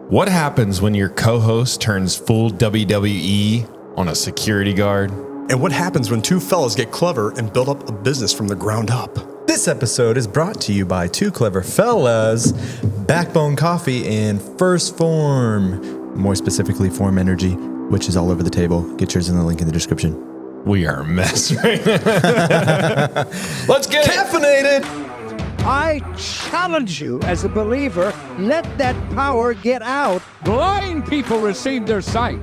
What happens when your co-host turns full WWE on a security guard? And what happens when two fellas get clever and build up a business from the ground up? This episode is brought to you by two clever fellas, Backbone Coffee and First Phorm. More specifically, Phorm Energy, which is all over the table. Get yours in the link in the description. We are a mess right now. Let's get caffeinated. I challenge you as a believer, let that power get out. Blind people received their sight.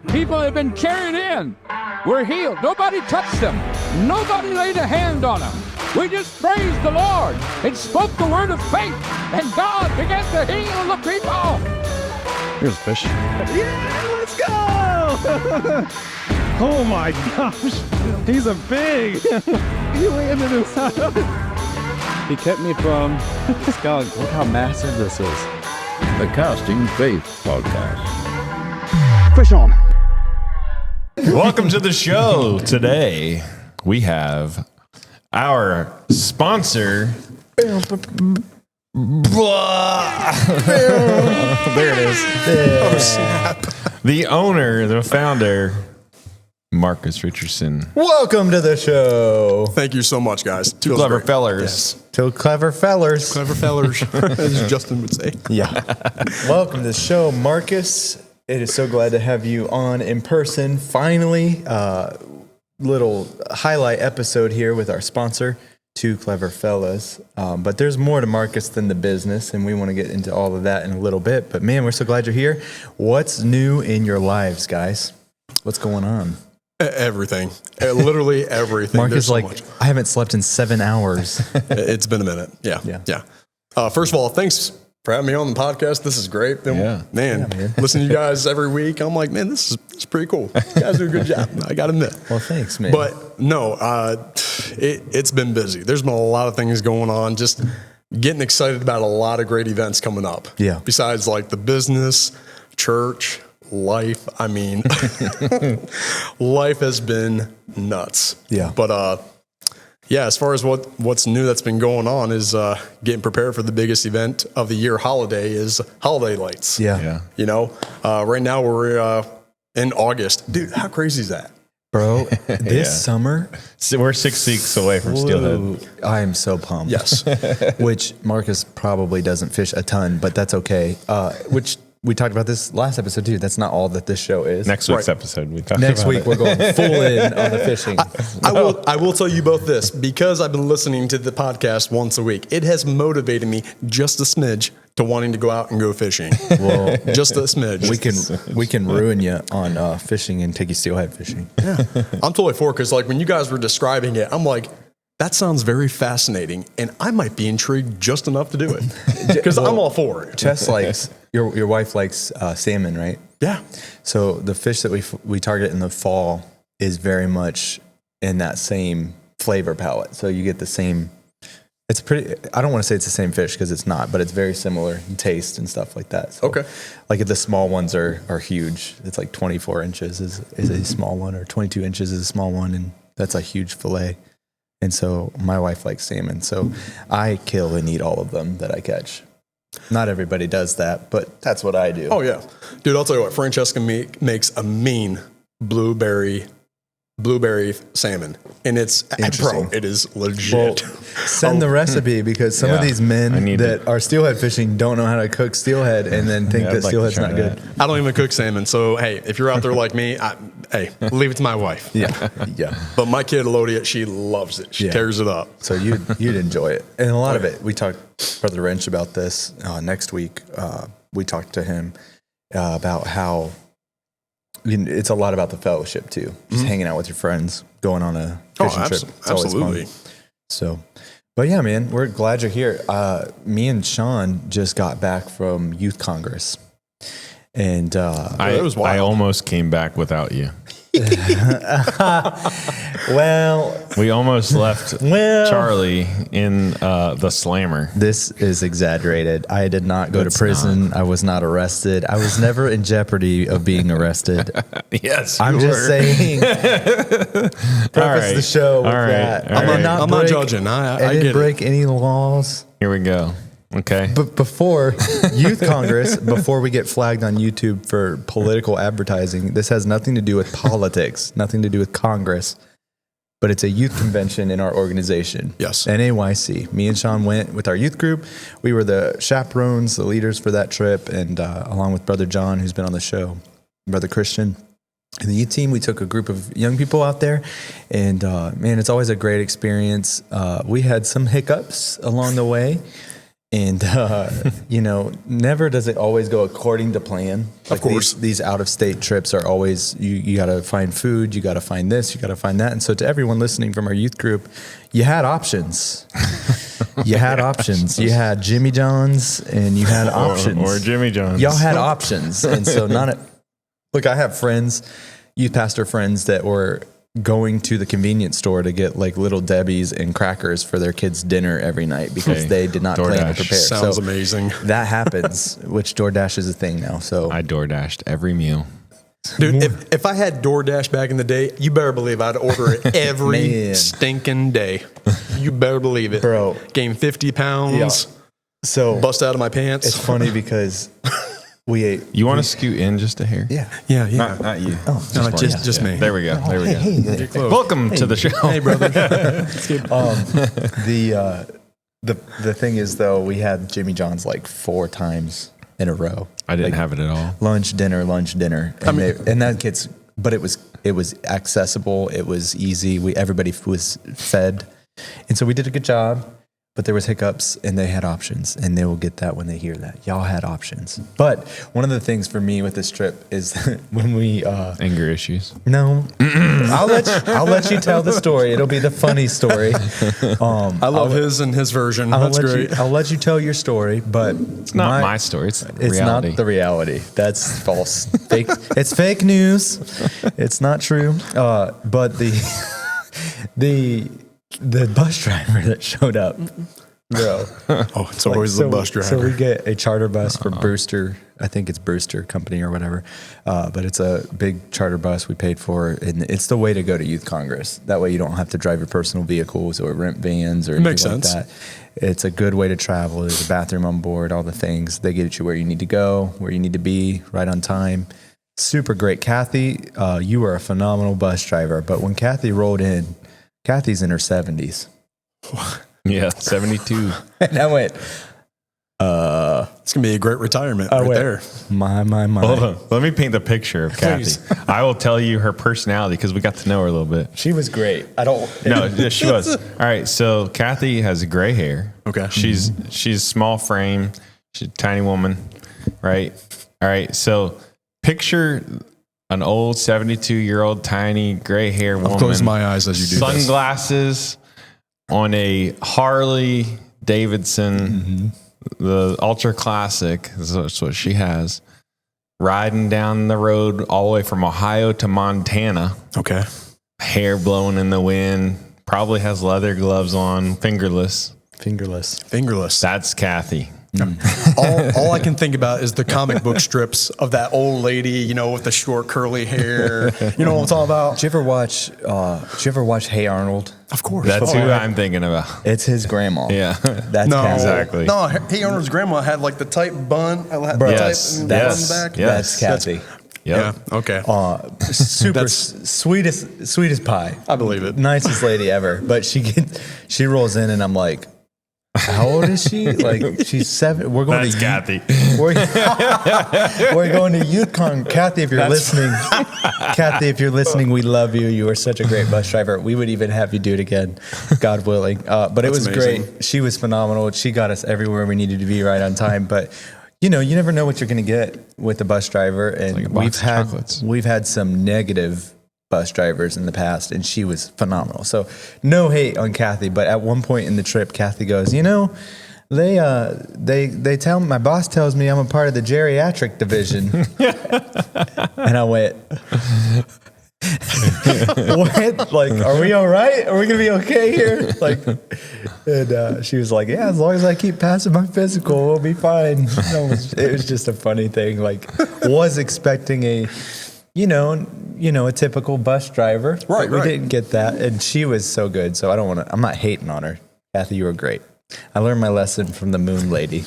People have been carried in. We're healed. Nobody touched them. Nobody laid a hand on them. We just praised the Lord and spoke the word of faith, and God began to heal the people. Here's fish. Yeah, let's go! Oh my gosh, he's a big. You landed inside. He kept me from this guy. Look how massive this is. The Casting Faith Podcast. Fish on. Welcome to the show. Today we have our sponsor. There it is. Oh, snap. The owner, the founder, Marcus Richardson. Welcome to the show. Thank you so much, guys. Two clever fellers. Two clever fellers. Clever fellers, as Justin would say. Yeah. Welcome to the show, Marcus. It is so glad to have you on in person. Finally, little highlight episode here with our sponsor, Two Clever Fellas. But there's more to Marcus than the business, and we want to get into all of that in a little bit. But man, we're so glad you're here. What's new in your lives, guys? What's going on? Everything. Literally everything. Marcus, so like, much. I haven't slept in 7 hours. It's been a minute. Yeah. First of all, thanks for having me on the podcast. This is great. Yeah. Man, listening to you guys every week, I'm like, man, this is pretty cool. You guys do a good job. I got to admit. Well, thanks, man. But no, it's been busy. There's been a lot of things going on. Just getting excited about a lot of great events coming up. Yeah. Besides like the business, church, life. I mean, life has been nuts. Yeah. But yeah, as far as what's new that's been going on is getting prepared for the biggest event of the year holiday is holiday lights. Yeah. You know, right now we're in August. Dude, how crazy is that? Bro, this summer, So we're 6 weeks away from Steelhead. whoa, I am so pumped. Yes. Which Marcus probably doesn't fish a ton, but that's okay. Which we talked about this last episode too. That's not all that this show is. Next week's Right. episode, we talked Next about week it. we're going full in on the fishing. I will tell you both this because I've been listening to the podcast once a week. It has motivated me just a smidge to wanting to go out and go fishing. Well, Just a smidge. we can ruin you on fishing and take you steelhead fishing. I'm totally for it because like when you guys were describing it, I'm like, that sounds very fascinating, and I might be intrigued just enough to do it because I'm all for it. Chess likes your wife likes salmon, right? Yeah. So the fish that we target in the fall is very much in that same flavor palette. So you get the same. It's pretty. I don't want to say it's the same fish because it's not, but it's very similar in taste and stuff like that. So, Okay. Like the small ones are huge. It's like 24 inches is a small one, or 22 inches is a small one, and that's a huge fillet. And so my wife likes salmon, so I kill and eat all of them that I catch. Not everybody does that, but that's what I do. Oh yeah, dude. I'll tell you what. Francesca makes a mean blueberry salmon, and it's Interesting. it is Well, legit. send the recipe because some of Yeah, these I men need that are steelhead fishing don't know how to cook steelhead and then think Yeah, that I'd like to steelhead's try not that. good. I don't even cook salmon, so hey, if you're out there like me, hey, leave it to my wife. Yeah, yeah. But my kid Elodia, she loves it. She Yeah. tears it up. So you'd enjoy it, and a lot of it. We talked Brother Wrench about this next week. We talked to him about how it's a lot about the fellowship too, just hanging out with your friends, going on a fishing trip. It's always fun. absolutely. So, but yeah, man, we're glad you're here. Me and Sean just got back from Youth Congress, and it was wild. I almost came back without you. well, We almost left Well- Charlie in the slammer. this is exaggerated. I did not go It's to prison. I was not arrested. I was never in jeopardy of being arrested. Yes, I'm you just were. saying. Preface right. the show with All right. that. All right. I'm not judging. I I get didn't it. break any laws. Here we go. Okay. But before Youth Congress, before we get flagged on YouTube for political advertising, this has nothing to do with politics, nothing to do with Congress, but it's a youth convention in our organization. Yes. NAYC. Me and Sean went with our youth group. We were the chaperones, the leaders for that trip, and along with Brother John, who's been on the show, Brother Christian. And the youth team, we took a group of young people out there, and man, it's always a great experience. We had some hiccups along the way, and never does it always go according to plan. Of course, these out of state trips are always you got to find food, you got to find this, you got to find that. And so, to everyone listening from our youth group, you had options. You had options. You had Jimmy John's, and you had options, or Jimmy John's. Y'all had options, and so Look, I have friends, youth pastor friends, that were going to the convenience store to get like Little Debbie's and crackers for their kids' dinner every night because they did not plan to prepare. Sounds amazing. That happens, which DoorDash is a thing now. So I DoorDashed every meal. Dude, if I had DoorDash back in the day, you better believe I'd order it every stinking day. You better believe it. Bro. Gained 50 pounds. Yeah. So bust out of my pants. It's funny because we ate. You want to scoot in just a hair? Yeah. Yeah. Not you. Oh, No, just me. There we go. There we go. Hey. Welcome to the show. Hey, brother. The thing is, though, we had Jimmy John's like 4 times in a row. I didn't have it at all. Lunch, dinner, and that gets. But it was accessible. It was easy. Everybody was fed, and so we did a good job. But there was hiccups, and they had options, and they will get that when they hear that. Y'all had options. But one of the things for me with this trip is when we anger issues. No, I'll let you tell the story. It'll be the funny story. I love his version. That's great. I'll let you tell your story, but It's not my story. It's reality. Not the reality. That's false. Fake. It's fake news. It's not true. But the bus driver that showed up, bro. Oh, it's always the bus driver. So we get a charter bus for Brewster. I think it's Brewster Company or whatever. But it's a big charter bus we paid for. And it's the way to go to Youth Congress. That way you don't have to drive your personal vehicles or rent vans or anything like that. It's a good way to travel. There's a bathroom on board, all the things. They get you where you need to go, where you need to be, right on time. Super great. Kathy, you were a phenomenal bus driver. But when Kathy rolled in, Kathy's in her 70s. Yeah, 72. And I went, it's going to be a great retirement there. My. Hold on. Let me paint the picture of Kathy. I will tell you her personality because we got to know her a little bit. She was great. No, she was. All right, so Kathy has gray hair. Okay. She's small frame. She's a tiny woman, right? All right, so picture an old 72-year-old tiny gray hair woman. I'll close my eyes as you do sunglasses on a Harley Davidson, the Ultra Classic. That's what she has. Riding down the road all the way from Ohio to Montana. Okay. Hair blowing in the wind. Probably has leather gloves on. Fingerless. That's Kathy. All I can think about is the comic book strips of that old lady, with the short curly hair. You know what I'm talking about? Did you ever watch Hey Arnold? Of course. That's who I'm thinking about. It's his grandma. Yeah. That's Kathy. Exactly. No, Hey Arnold's grandma had like the tight bun. Yes. Back. That's Kathy. Yep. Yeah. Okay. Super sweetest pie. I believe it. Nicest lady ever. But she rolls in and I'm like, how old is she? Like she's 7. We're going That's to Kathy. We're going to Youth Con. Kathy, if you're listening, we love you. You are such a great bus driver. We would even have you do it again, God willing. But it was amazing. great. She was phenomenal. She got us everywhere we needed to be right on time. But you never know what you're going to get with the bus driver. And we've had some negative bus drivers in the past, and she was phenomenal. So no hate on Kathy, but at one point in the trip, Kathy goes, they tell me, my boss tells me I'm a part of the geriatric division. And I went, what? Like, are we all right? Are we gonna be okay here? Like, and she was like, yeah, as long as I keep passing my physical, we'll be fine. It was just a funny thing. Like, was expecting a typical bus driver. Right. We didn't get that. And she was so good. So I'm not hating on her. Kathy, you were great. I learned my lesson from the moon lady.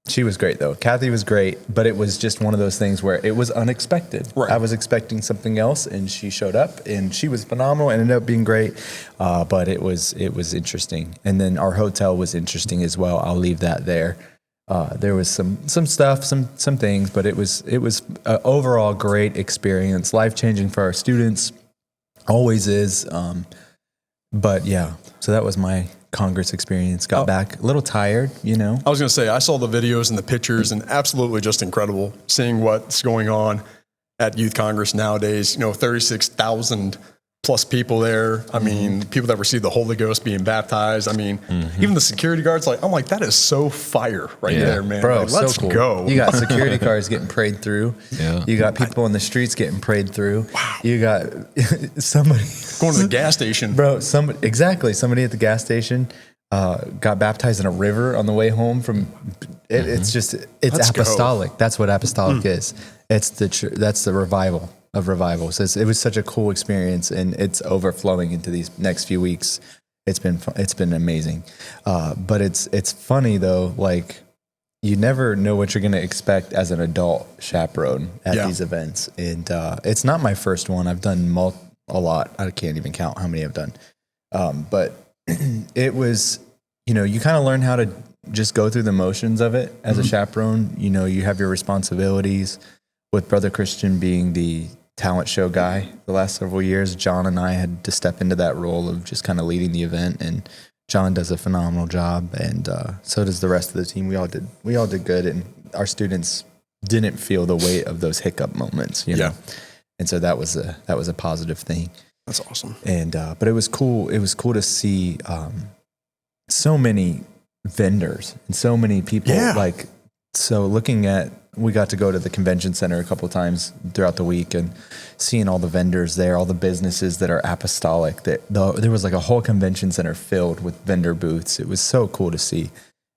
She was great though. Kathy was great, but it was just one of those things where it was unexpected. Right. I was expecting something else, and she showed up, and she was phenomenal. And ended up being great, but it was interesting. And then our hotel was interesting as well. I'll leave that there. There was some stuff, some things, but it was an overall great experience, life changing for our students. Always is. But yeah, so that was my Congress experience. Got back a little tired, you know. I was going to say, I saw the videos and the pictures, and absolutely just incredible seeing what's going on at Youth Congress nowadays. 36,000 plus people there. I mean, people that receive the Holy Ghost being baptized. I mean, even the security guards, I'm like, that is so fire there, man. Bro, let's so cool. go. You got security cars getting prayed through. Yeah. You got people in the streets getting prayed through. Wow. You got somebody going to the gas station. Bro, somebody at the gas station got baptized in a river on the way home from it. It's Let's apostolic. go. That's what apostolic is. It's that's the revival of revivals. It was such a cool experience, and it's overflowing into these next few weeks. It's been amazing. But it's funny though, like you never know what you're going to expect as an adult chaperone at these events. And it's not my first one. I've done a lot. I can't even count how many I've done. But it was, you kind of learn how to just go through the motions of it as a chaperone. You have your responsibilities. With Brother Christian being the talent show guy the last several years, John and I had to step into that role of just kind of leading the event, and John does a phenomenal job, and so does the rest of the team. We all did good, and our students didn't feel the weight of those hiccup moments, know? And so that was a positive thing. That's awesome. And but it was cool. It was cool to see so many vendors and so many people. So looking at, we got to go to the convention center a couple of times throughout the week and seeing all the vendors there, all the businesses that are apostolic. There was like a whole convention center filled with vendor booths. It was so cool to see.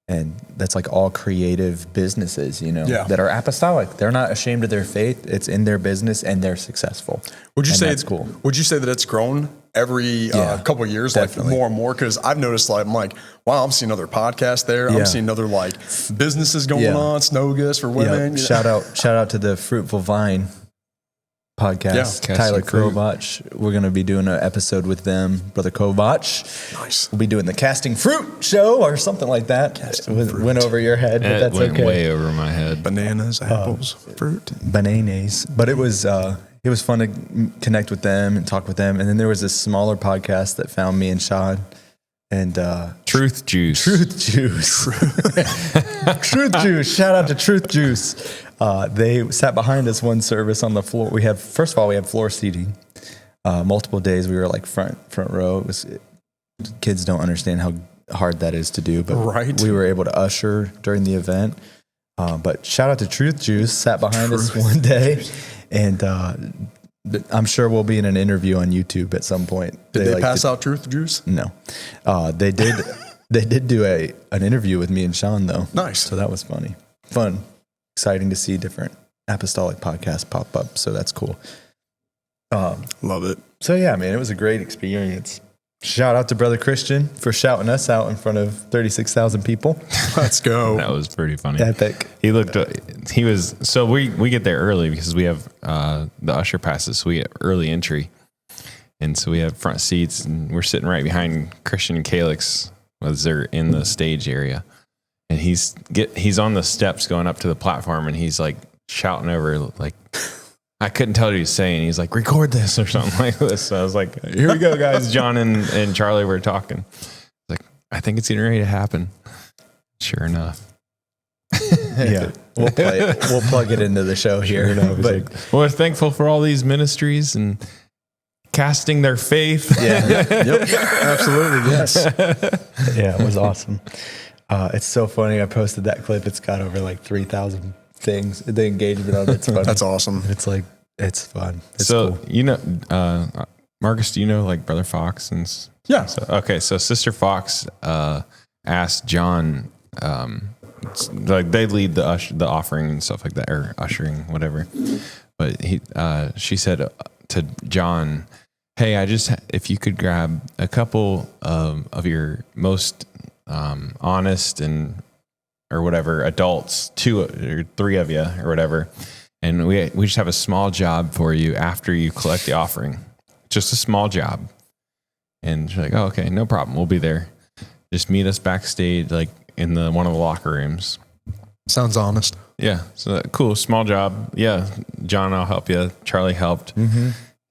And that's like all creative businesses, that are apostolic. They're not ashamed of their faith. It's in their business, and they're successful. Would you say that's cool? Would you say that it's grown every couple of years, definitely. like more and more? Because I've noticed, I'm like, wow, I'm seeing other podcasts there. I'm seeing other businesses going on. Snowgus for women. Shout out to the Fruitful Vine podcast. Tyler Kovach. We're going to be doing an episode with them, Brother Kovach. Nice. We'll be doing the Casting Fruit show or something like that. Went over your head, but that's went okay. way over my head. Bananas, apples, fruit. Bananas. But it was fun to connect with them and talk with them. And then there was this smaller podcast that found me and Sean. And Truth Juice. Truth Juice. Shout out to Truth Juice. They sat behind us one service on the floor. We had floor seating. Multiple days we were like front row. Kids don't understand how hard that is to do, but we were able to usher during the event. But shout out to Truth Juice, sat behind us one day, and I'm sure we'll be in an interview on YouTube at some point. Did they pass out Truth Juice? No, they did. They did do an interview with me and Sean though. Nice. So that was fun, exciting to see different apostolic podcasts pop up. So that's cool. Love it. So yeah, man, it was a great experience. Shout out to Brother Christian for shouting us out in front of 36,000 people. Let's go. That was pretty funny. Epic. So we get there early because we have the usher passes, so we get early entry. And so we have front seats, and we're sitting right behind Christian and Calix as they're in the stage area. And he's on the steps going up to the platform, and he's like shouting over, like, I couldn't tell what he was saying. He's like, record this or something like this. So I was like, here we go, guys. John and Charlie were talking. Like, I think it's getting ready to happen. Sure enough. Yeah. We'll play it. We'll plug it into the show here. But we're thankful for all these ministries and casting their faith. Yeah. Yep. Absolutely. Yes. Yeah. It was awesome. It's so funny. I posted that clip. It's got over like 3,000 things. The engagement on it's funny. That's awesome. It's like, it's fun. It's so, cool. Marcus, do you know like Brother Fox? Yeah. So Sister Fox asked John, like they lead the offering and stuff like that, or ushering, whatever. But she said to John, hey, if you could grab a couple of your most honest or whatever adults, 2 or 3 of you or whatever, and we just have a small job for you after you collect the offering, just a small job. And she's like, oh, okay, no problem, we'll be there. Just meet us backstage, like in one of the locker rooms. Sounds honest. Yeah, so cool, small job. Yeah, John, I'll help you. Charlie helped,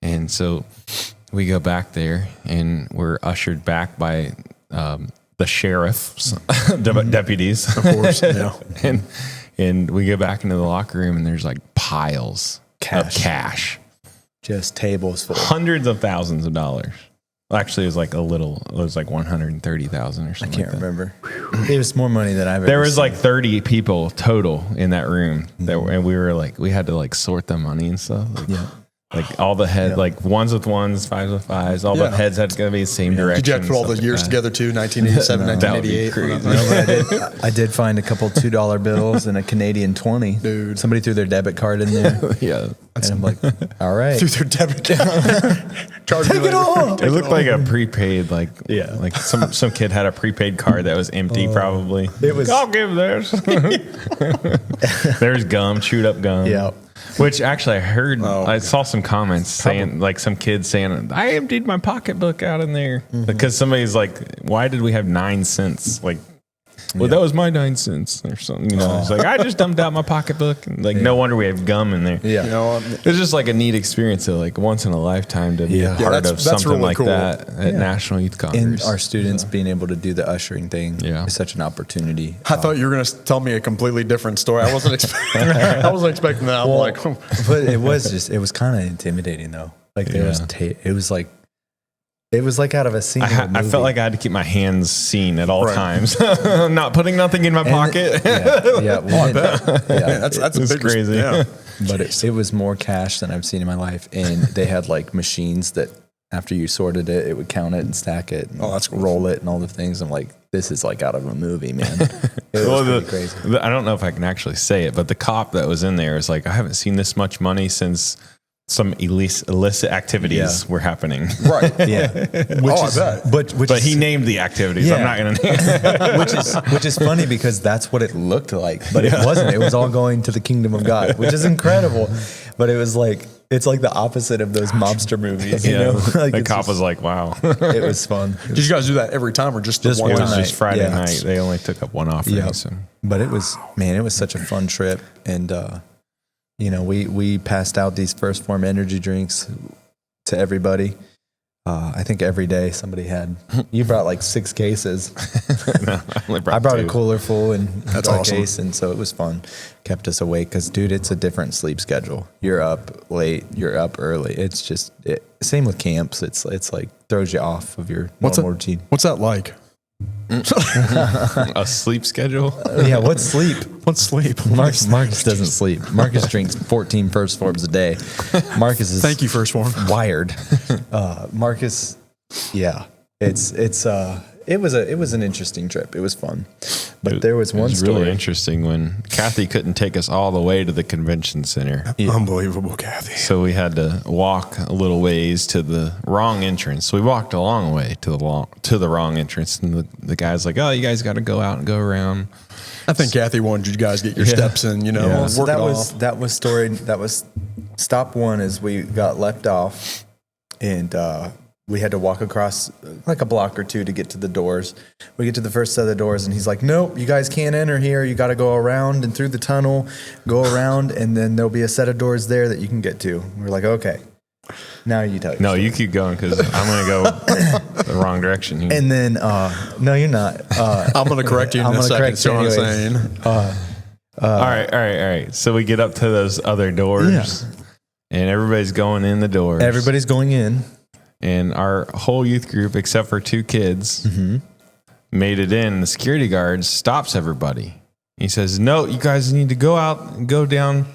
and so we go back there, and we're ushered back by the sheriff's deputies, Of course. Yeah. and we go back into the locker room, and there's like piles of cash, Just tables full. hundreds of thousands of dollars. Well, actually, it was like 130,000 or something. I can't remember. It was more money than I've ever There was seen. like 30 people total in that room, and we had to like sort the money and stuff. Like all the head, like ones with ones, fives with fives. All the heads had to be the same direction. Did you have to put all the years together too? 1987, No. 1988. No, but I did find a couple $2 bills and a Canadian 20. Dude. Somebody threw their debit card in there. Yeah, And I'm like, all right. Through their debit card. Take it all. it looked like a prepaid, like some kid had a prepaid card that was empty. Probably It was- I'll give this. There's gum, chewed up gum. Yeah. Which actually I heard, I saw some comments saying, like some kids saying, I emptied my pocketbook out in there. Because somebody's like, why did we have 9 cents? Like, well, that was my 9 cents or something. You know, it's like, I just dumped out my pocketbook. And like, no wonder we have gum in there. Yeah. You know, It's just like a neat experience, to like once in a lifetime to be a part that's of something really like cool. that at National Youth And Congress. our students being able to do the ushering thing is such an opportunity. I thought you were going to tell me a completely different story. I wasn't expecting. I wasn't expecting that. I'm like, But it was kind of intimidating though. Like there was it was like out of a scene. of a I movie. felt like I had to keep my hands seen at all times, not putting nothing in my pocket. Yeah, well, that's a It's big crazy. Yeah. but it was more cash than I've seen in my life. And they had like machines that after you sorted it, it would count it and stack it. And that's cool. roll it and all the things. I'm like, this is like out of a movie, man. It was pretty crazy. I don't know if I can actually say it, but the cop that was in there is like, I haven't seen this much money since some illicit activities were happening. Right. Yeah. I bet. But He named the activities. I'm not going to name which is funny because that's what it looked like, but it wasn't. It was all going to the kingdom of God, which is incredible. But it was like, it's like the opposite of those mobster movies, you know? Like the it's cop just- was like, wow. it was fun. Did you guys do that every time or just the one It time? was just Friday Yeah. night. They only took up one offering. Yeah. So. But it was such a fun trip. And, you know, we passed out these first Phorm Energy drinks to everybody. I think every day somebody had. You brought like 6 cases. No, I brought 2. a cooler full and That's a awesome. case, and so it was fun. Kept us awake because, dude, it's a different sleep schedule. You're up late, you're up early. It's just same with camps. It's like throws you off of your normal routine. What's that like? A sleep schedule. Yeah, what's sleep? What's sleep? Marcus doesn't sleep. Marcus drinks 14 First Forms a day. Marcus is Thank you, First Phorm. wired. Marcus, yeah, it was an interesting trip. It was fun, but there was It one was story. really interesting when Kathy couldn't take us all the way to the convention center. Unbelievable, Kathy. So we had to walk a little ways to the wrong entrance. We walked a long way to the wrong entrance, and the guy's like, "Oh, you guys got to go out and go around." I think Kathy wanted you guys to get your steps in, you know, So work that it was off. that was stop one is we got left off, and we had to walk across like a block or two to get to the doors. We get to the first set of the doors, and he's like, "Nope, you guys can't enter here. You got to go around and through the tunnel, go around, and then there'll be a set of doors there that you can get to." We're like, "Okay." Now you tell. No, you keep going because I'm going to go the wrong direction here. And then, no, you're not. I'm going to correct you in I'm a gonna second. correct See what I'm you saying? all right. So we get up to those other doors, and everybody's going in the doors. Everybody's going in. And our whole youth group, except for 2 kids, made it in. The security guard stops everybody. He says, "No, you guys need to go out and go down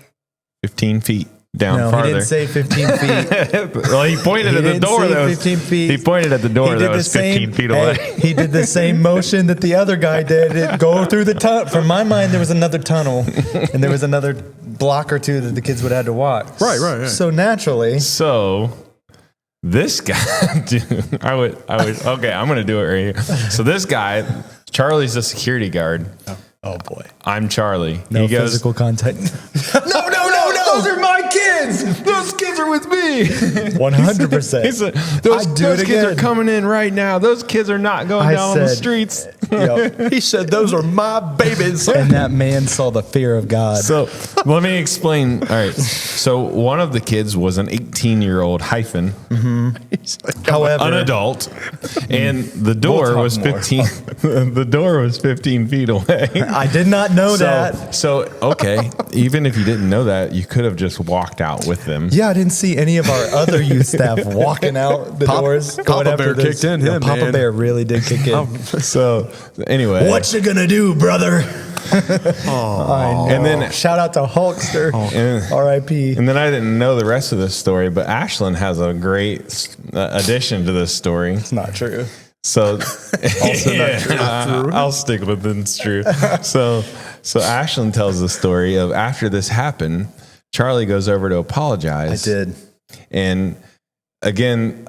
15 feet down No, farther." he didn't say 15 feet. Well, he pointed He at the didn't door say that was 15 feet. He pointed at the door that was 15 feet away. Hey, he did the same motion that the other guy did. It go through the tunnel. From my mind, there was another tunnel, and there was another block or two that the kids would have to walk. Right. So naturally, So This guy, dude, I would, okay, I'm going to do it right here. So this guy, Charlie's a security guard. Oh boy. I'm Charlie. No he goes, physical contact. no. Those are my kids. Those kids are with me. 100%. He said, those kids are coming in right now. Those kids are not going down on the streets. Yep. He said, those are my babies. And that man saw the fear of God. So let me explain. All right. So one of the kids was an 18-year-old hyphen. However, an adult, and the door was 15. The door was 15 feet away. I did not know that. So okay, even if you didn't know that, you could have just walked out with them. Yeah, I didn't see any of our other youth staff walking out the doors. Papa Bear kicked in him, Papa man. Bear really did kick in. So anyway, What you gonna do, brother? and then Shout out to Hulkster. R.I.P. And then I didn't know the rest of this story, but Ashlyn has a great addition to this story. It's not true. So I'll stick with it. It's true. So Ashlyn tells the story of after this happened, Charlie goes over to apologize. I did. And again,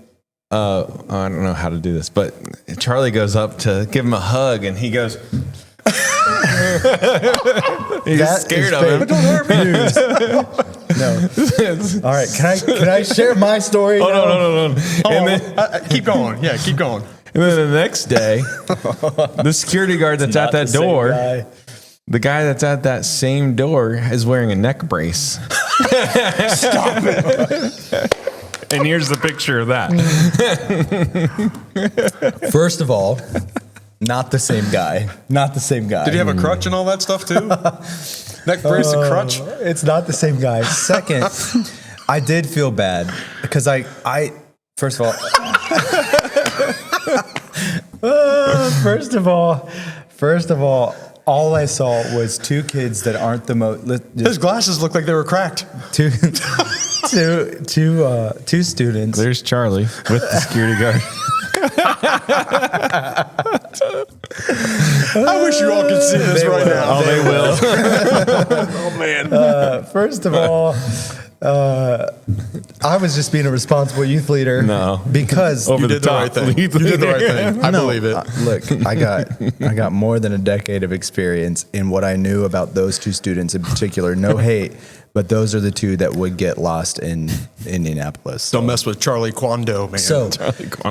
I don't know how to do this, but Charlie goes up to give him a hug, and he goes. He's That scared is of him. fake news. No. All right. Can I share my story? Oh, now? no. And then, Keep going. Yeah, keep going. and then the next day, the security guard that's at that door, the guy that's at that same door is wearing a neck brace. Stop it. And here's the picture of that. First of all, not the same guy. Not the same guy. Did he have a crutch and all that stuff too? Neck brace and crutch? It's not the same guy. Second, I did feel bad because I first of all, all I saw was two kids that aren't the most. His glasses looked like they were cracked. Two students. There's Charlie with the security guard. I wish you all could see this right now. Oh, they will. Oh, man. First of all, I was just being a responsible youth leader. No. Because Over You the did the top. right thing. You did the right thing. I believe it. Look, I got more than a decade of experience in what I knew about those two students in particular. No hate, but those are the two that would get lost in Indianapolis. Don't mess with Charlie Quando, man. So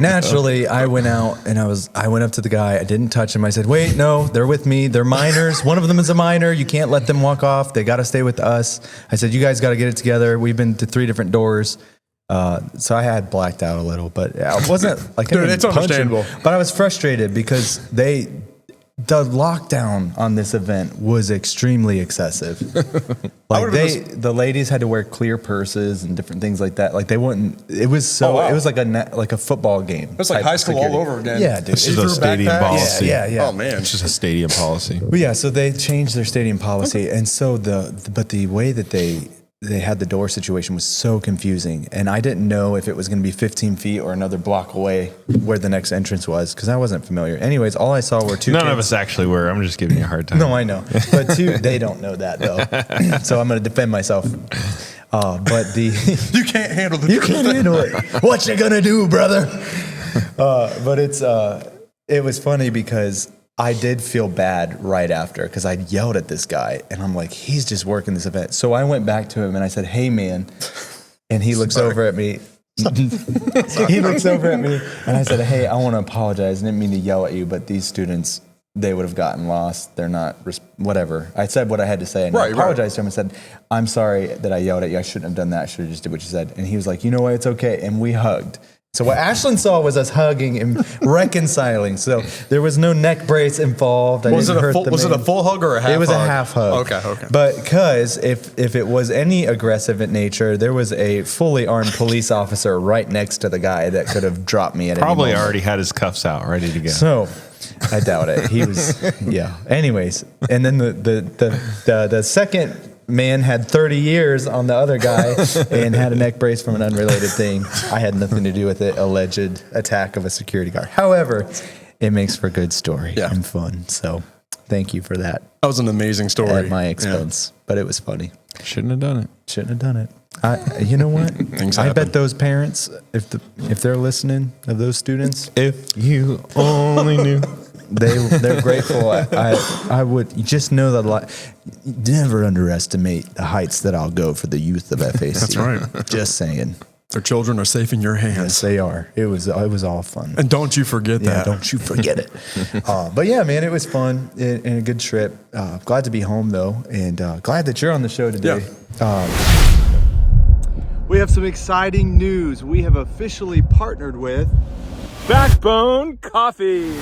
naturally, I went out and I went up to the guy. I didn't touch him. I said, "Wait, no, they're with me. They're minors. One of them is a minor. You can't let them walk off. They got to stay with us." I said, "You guys got to get it together. We've been to 3 different doors." So I had blacked out a little, but I wasn't like I Dude, didn't it's punch him. understandable. But I was frustrated because the lockdown on this event was extremely excessive. Like the ladies had to wear clear purses and different things like that. Like they wouldn't. It was so. Oh, wow. It was like a football game. It's like type high school security. all over again. Yeah, dude. It's just a stadium policy. Yeah. Oh, man. It's just a stadium policy. But yeah, so they changed their stadium policy, and so the way that they had the door situation was so confusing, and I didn't know if it was going to be 15 feet or another block away where the next entrance was because I wasn't familiar. Anyways, all I saw were two. None kids. of us actually were. I'm just giving you a hard time. No, I know, but they don't know that though. So I'm going to defend myself. But You can't handle the you can't handle it. What you gonna do, brother? But it was funny because I did feel bad right after because I yelled at this guy and I'm like, he's just working this event. So I went back to him and I said, "Hey, man," and he looks over at me. He looks over at me and I said, "Hey, I want to apologize. I didn't mean to yell at you, but these students, they would have gotten lost. They're not whatever." I said what I had to say and I apologized to him and said, "I'm sorry that I yelled at you. I shouldn't have done that. I should have just did what you said." And he was like, "You know what? It's okay." And we hugged. So what Ashlyn saw was us hugging and reconciling. So there was no neck brace involved. Was it a full hug or a half hug? It was a half hug. Okay. But because if it was any aggressive in nature, there was a fully armed police officer right next to the guy that could have dropped me at Probably any moment. already had his cuffs out, ready to go. So I doubt it. He was, yeah. Anyways, and then the second man had 30 years on the other guy and had a neck brace from an unrelated thing. I had nothing to do with it. Alleged attack of a security guard. However, it makes for a good story and fun. So thank you for that. That was an amazing story. At my expense, but it was funny. Shouldn't have done it. Shouldn't have done it. You know what? Things I happen. bet those parents, if they're listening, of those students, If you only knew. they're grateful. I would just know that never underestimate the heights that I'll go for the youth of FAC. That's right. Just saying. Their children are safe in your hands. Yes, they are. It was all fun. And don't you forget Yeah, that. don't you forget it. But yeah, man, it was fun and a good trip. Glad to be home though, and glad that you're on the show today. We have some exciting news. We have officially partnered with Backbone Coffee.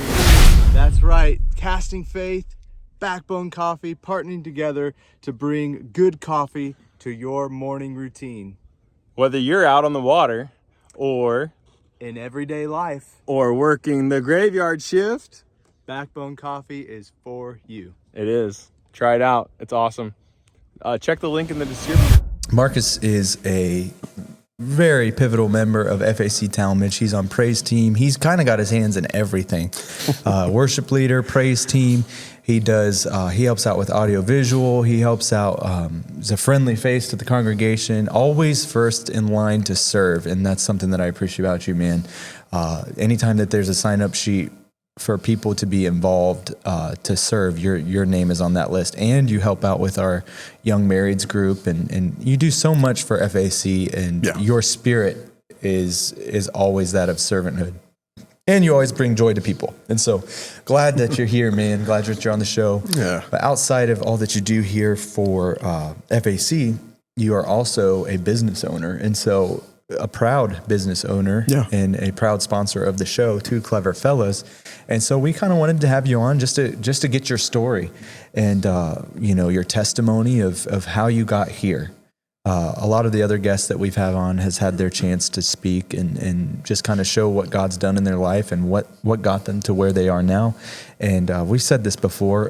That's right. Casting Faith, Backbone Coffee, partnering together to bring good coffee to your morning routine. Whether you're out on the water or In everyday life, working the graveyard shift, Backbone Coffee is for you. it is. Try it out. It's awesome. Check the link in the description. Marcus is a very pivotal member of FAC Talmadge. He's on praise team. He's kind of got his hands in everything. Worship leader, praise team. He does. He helps out with audio visual. He helps out. He's a friendly face to the congregation. Always first in line to serve, and that's something that I appreciate about you, man. Anytime that there's a sign-up sheet for people to be involved to serve, your name is on that list, and you help out with our young marrieds group, and you do so much for FAC, and your spirit is always that of servanthood, and you always bring joy to people. And so glad that you're here, man. Glad that you're on the show. Yeah. But outside of all that you do here for FAC, you are also a business owner, and so a proud business owner and a proud sponsor of the show, Two Clever Fellas. And so we kind of wanted to have you on just to get your story and, your testimony of how you got here. A lot of the other guests that we've had on has had their chance to speak and just kind of show what God's done in their life and what got them to where they are now. And we've said this before,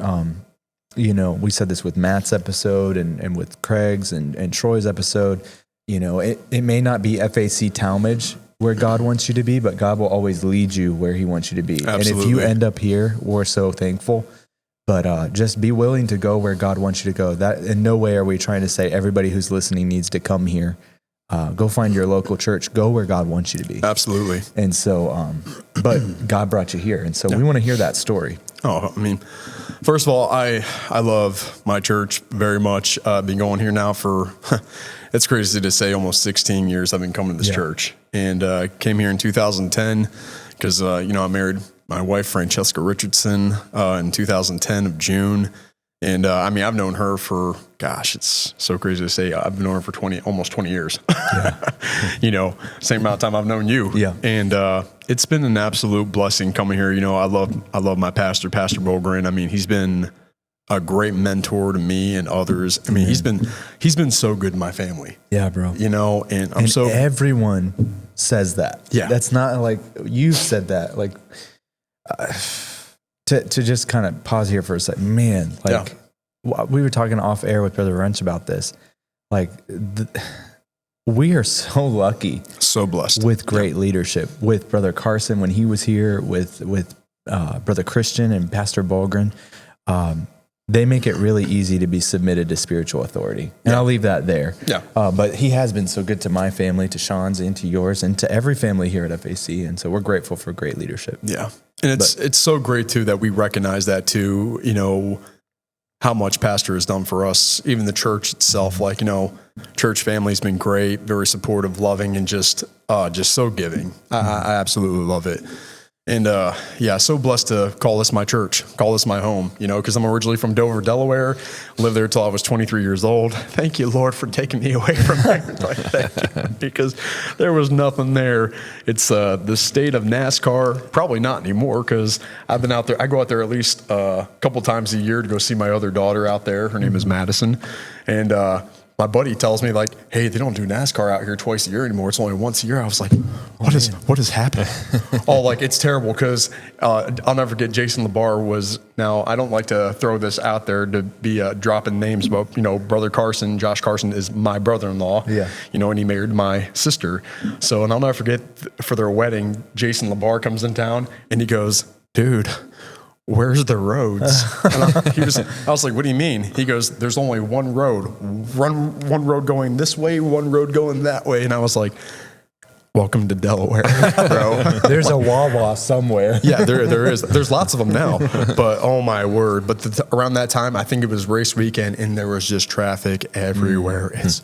we said this with Matt's episode and with Craig's and Troy's episode. It may not be FAC Talmadge where God wants you to be, but God will always lead you where he wants you to be. Absolutely. And if you end up here, we're so thankful. But just be willing to go where God wants you to go. That in no way are we trying to say everybody who's listening needs to come here. Go find your local church. Go where God wants you to be. Absolutely. And so, but God brought you here. And so we want to hear that story. Oh, I mean, first of all, I love my church very much. Been going here now for, it's crazy to say, almost 16 years I've been coming to this church. And came here in 2010 because, I married my wife, Francesca Richardson, in 2010 of June. And I've known her for, it's so crazy to say, I've known her for almost 20 years. Same amount of time I've known you. Yeah. And it's been an absolute blessing coming here. I love my pastor, Pastor Bogren. He's been a great mentor to me and others. He's been so good to my family. Yeah, bro. And so everyone says that. Yeah. That's not like you said that. Like to just kind of pause here for a second, man. We were talking off air with Brother Wrench about this. We are so lucky, so blessed with great leadership. With Brother Carson when he was here, with Brother Christian and Pastor Bogren. They make it really easy to be submitted to spiritual authority. And I'll leave that there. Yeah. But he has been so good to my family, to Sean's, and to yours, and to every family here at FAC. And so we're grateful for great leadership. Yeah. And it's so great, too, that we recognize that, too, how much Pastor has done for us, even the church itself. Church family's been great, very supportive, loving, and just so giving. I absolutely love it. And so blessed to call this my church, call this my home, because I'm originally from Dover, Delaware, lived there till I was 23 years old. Thank you, Lord, for taking me away from there, because there was nothing there. It's the state of NASCAR, probably not anymore, because I've been out there. I go out there at least a couple times a year to go see my other daughter out there. Her name is Madison. And my buddy tells me, hey, they don't do NASCAR out here twice a year anymore. It's only once a year. I was like, what is happening? It's terrible because I'll never forget Jason LeBar was, now I don't like to throw this out there to be dropping names, but, Brother Carson, Josh Carson is my brother-in-law, and he married my sister. So, and I'll never forget for their wedding, Jason LeBar comes in town and he goes, dude, where's the roads? And I was like, what do you mean? He goes, there's only one road, one road going this way, one road going that way. And I was like, welcome to Delaware, bro. There's a Wawa somewhere. Yeah, there is. There's lots of them now, but oh my word. But around that time, I think it was race weekend and there was just traffic everywhere. It's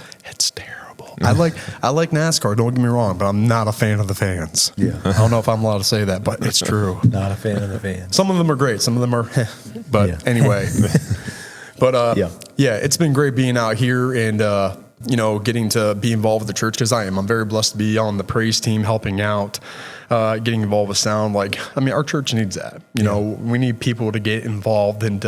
terrible. I like NASCAR, don't get me wrong, but I'm not a fan of the fans. Yeah. I don't know if I'm allowed to say that, but it's true. Not a fan of the fans. Some of them are great. Some of them are, but anyway. But yeah, it's been great being out here and, getting to be involved with the church because I'm very blessed to be on the praise team, helping out, getting involved with sound. Our church needs that. We need people to get involved and,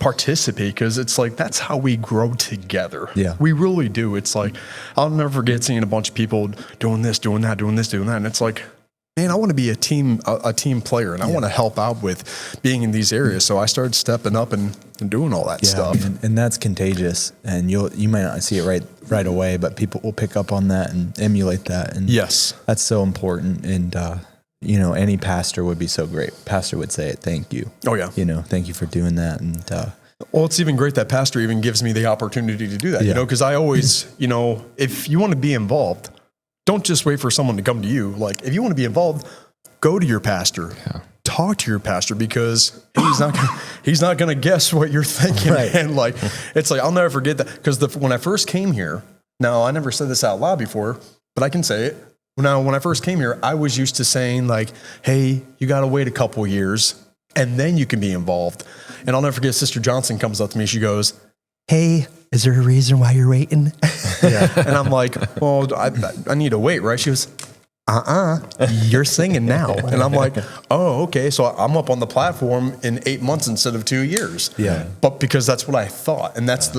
participate because it's like, that's how we grow together. Yeah. We really do. It's like, I'll never forget seeing a bunch of people doing this, doing that, doing this, doing that. And it's like, man, I want to be a team player and I want to help out with being in these areas. So I started stepping up and doing all that stuff. And that's contagious. And you might not see it right away, but people will pick up on that and emulate that. And yes, that's so important. And, any pastor would be so great. Pastor would say it. Thank you. Oh yeah. Thank you for doing that. And, well, it's even great that pastor even gives me the opportunity to do that, because I always, if you want to be involved, don't just wait for someone to come to you. Like, if you want to be involved, go to your pastor, talk to your pastor, because he's not going to guess what you're thinking. Right. And it's like, I'll never forget that. Because when I first came here, now I never said this out loud before, but I can say it. Now, when I first came here, I was used to saying like, hey, you got to wait a couple years and then you can be involved. And I'll never forget, Sister Johnson comes up to me. She goes, hey, is there a reason why you're waiting? Yeah. And I'm like, well, I need to wait, right? She goes, you're singing now. And I'm like, oh, okay. So I'm up on the platform in 8 months instead of 2 years. Yeah. But because that's what I thought. And that's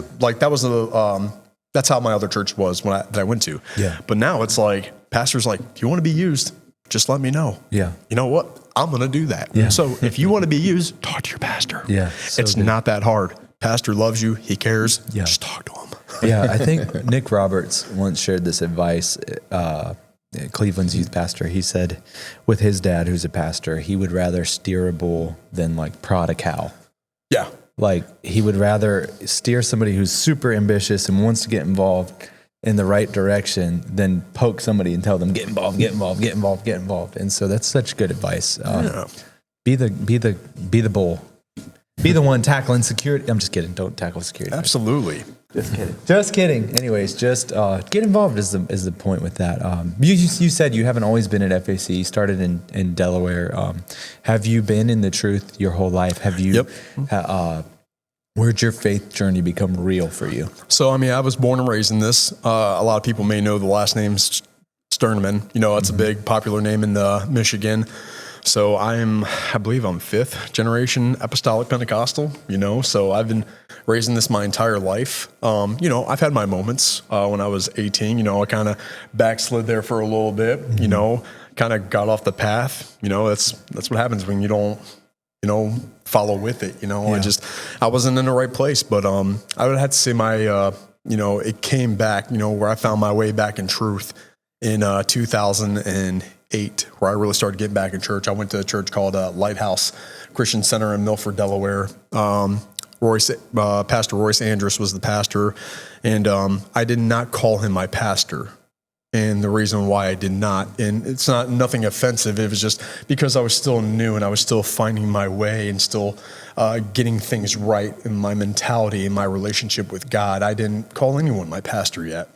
that's how my other church was that I went to. Yeah. But now it's like, pastor's like, if you want to be used, just let me know. Yeah. You know what? I'm going to do that. Yeah. So if you want to be used, talk to your pastor. Yeah. It's not that hard. Pastor loves you. He cares. Yeah. Just talk to him. Yeah. I think Nick Roberts once shared this advice. Cleveland's youth pastor. He said with his dad, who's a pastor, he would rather steer a bull than prod a cow. Yeah. He would rather steer somebody who's super ambitious and wants to get involved in the right direction than poke somebody and tell them, get involved, get involved, get involved, get involved. And so that's such good advice. Be the bull. Be the one tackling security. I'm just kidding. Don't tackle security. Absolutely. Just kidding. Just kidding. Anyways, just get involved is the point with that. You said you haven't always been at FAC. You started in Delaware. Have you been in the truth your whole life? Have you? Yep. Where'd your faith journey become real for you? So, I was born and raised in this. A lot of people may know the last name Sternman. It's a big popular name in Michigan. So I believe I'm fifth generation Apostolic Pentecostal, so I've been raised in this my entire life. I've had my moments when I was 18, I kind of backslid there for a little bit, kind of got off the path. That's what happens when you don't, follow with it. I wasn't in the right place, but I would have to say it came back, where I found my way back in truth in 2008, where I really started getting back in church. I went to a church called Lighthouse Christian Center in Milford, Delaware. Pastor Royce Andrus was the pastor, and I did not call him my pastor. And the reason why I did not, and it's nothing offensive, it was just because I was still new and I was still finding my way and still getting things right in my mentality and my relationship with God. I didn't call anyone my pastor yet.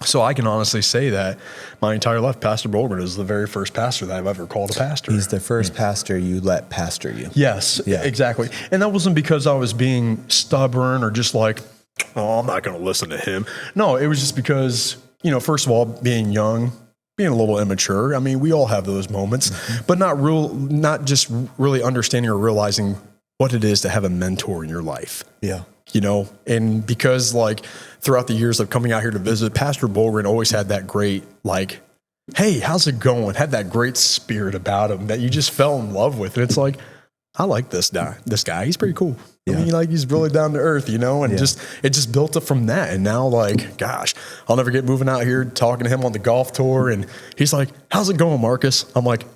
So I can honestly say that my entire life, Pastor Bolgren is the very first pastor that I've ever called a pastor. He's the first pastor you let pastor you. Yes, exactly. And that wasn't because I was being stubborn or just like, oh, I'm not going to listen to him. No, it was just because, first of all, being young, being a little immature. We all have those moments, but not just really understanding or realizing what it is to have a mentor in your life. Yeah. And because throughout the years of coming out here to visit, Pastor Bolgren always had that great, hey, how's it going? Had that great spirit about him that you just fell in love with. And it's like, I like this guy. He's pretty cool. Yeah. He's really down to earth, and it just built up from that. And now gosh, I'll never get moving out here talking to him on the golf tour. And he's like, how's it going, Marcus? I'm like,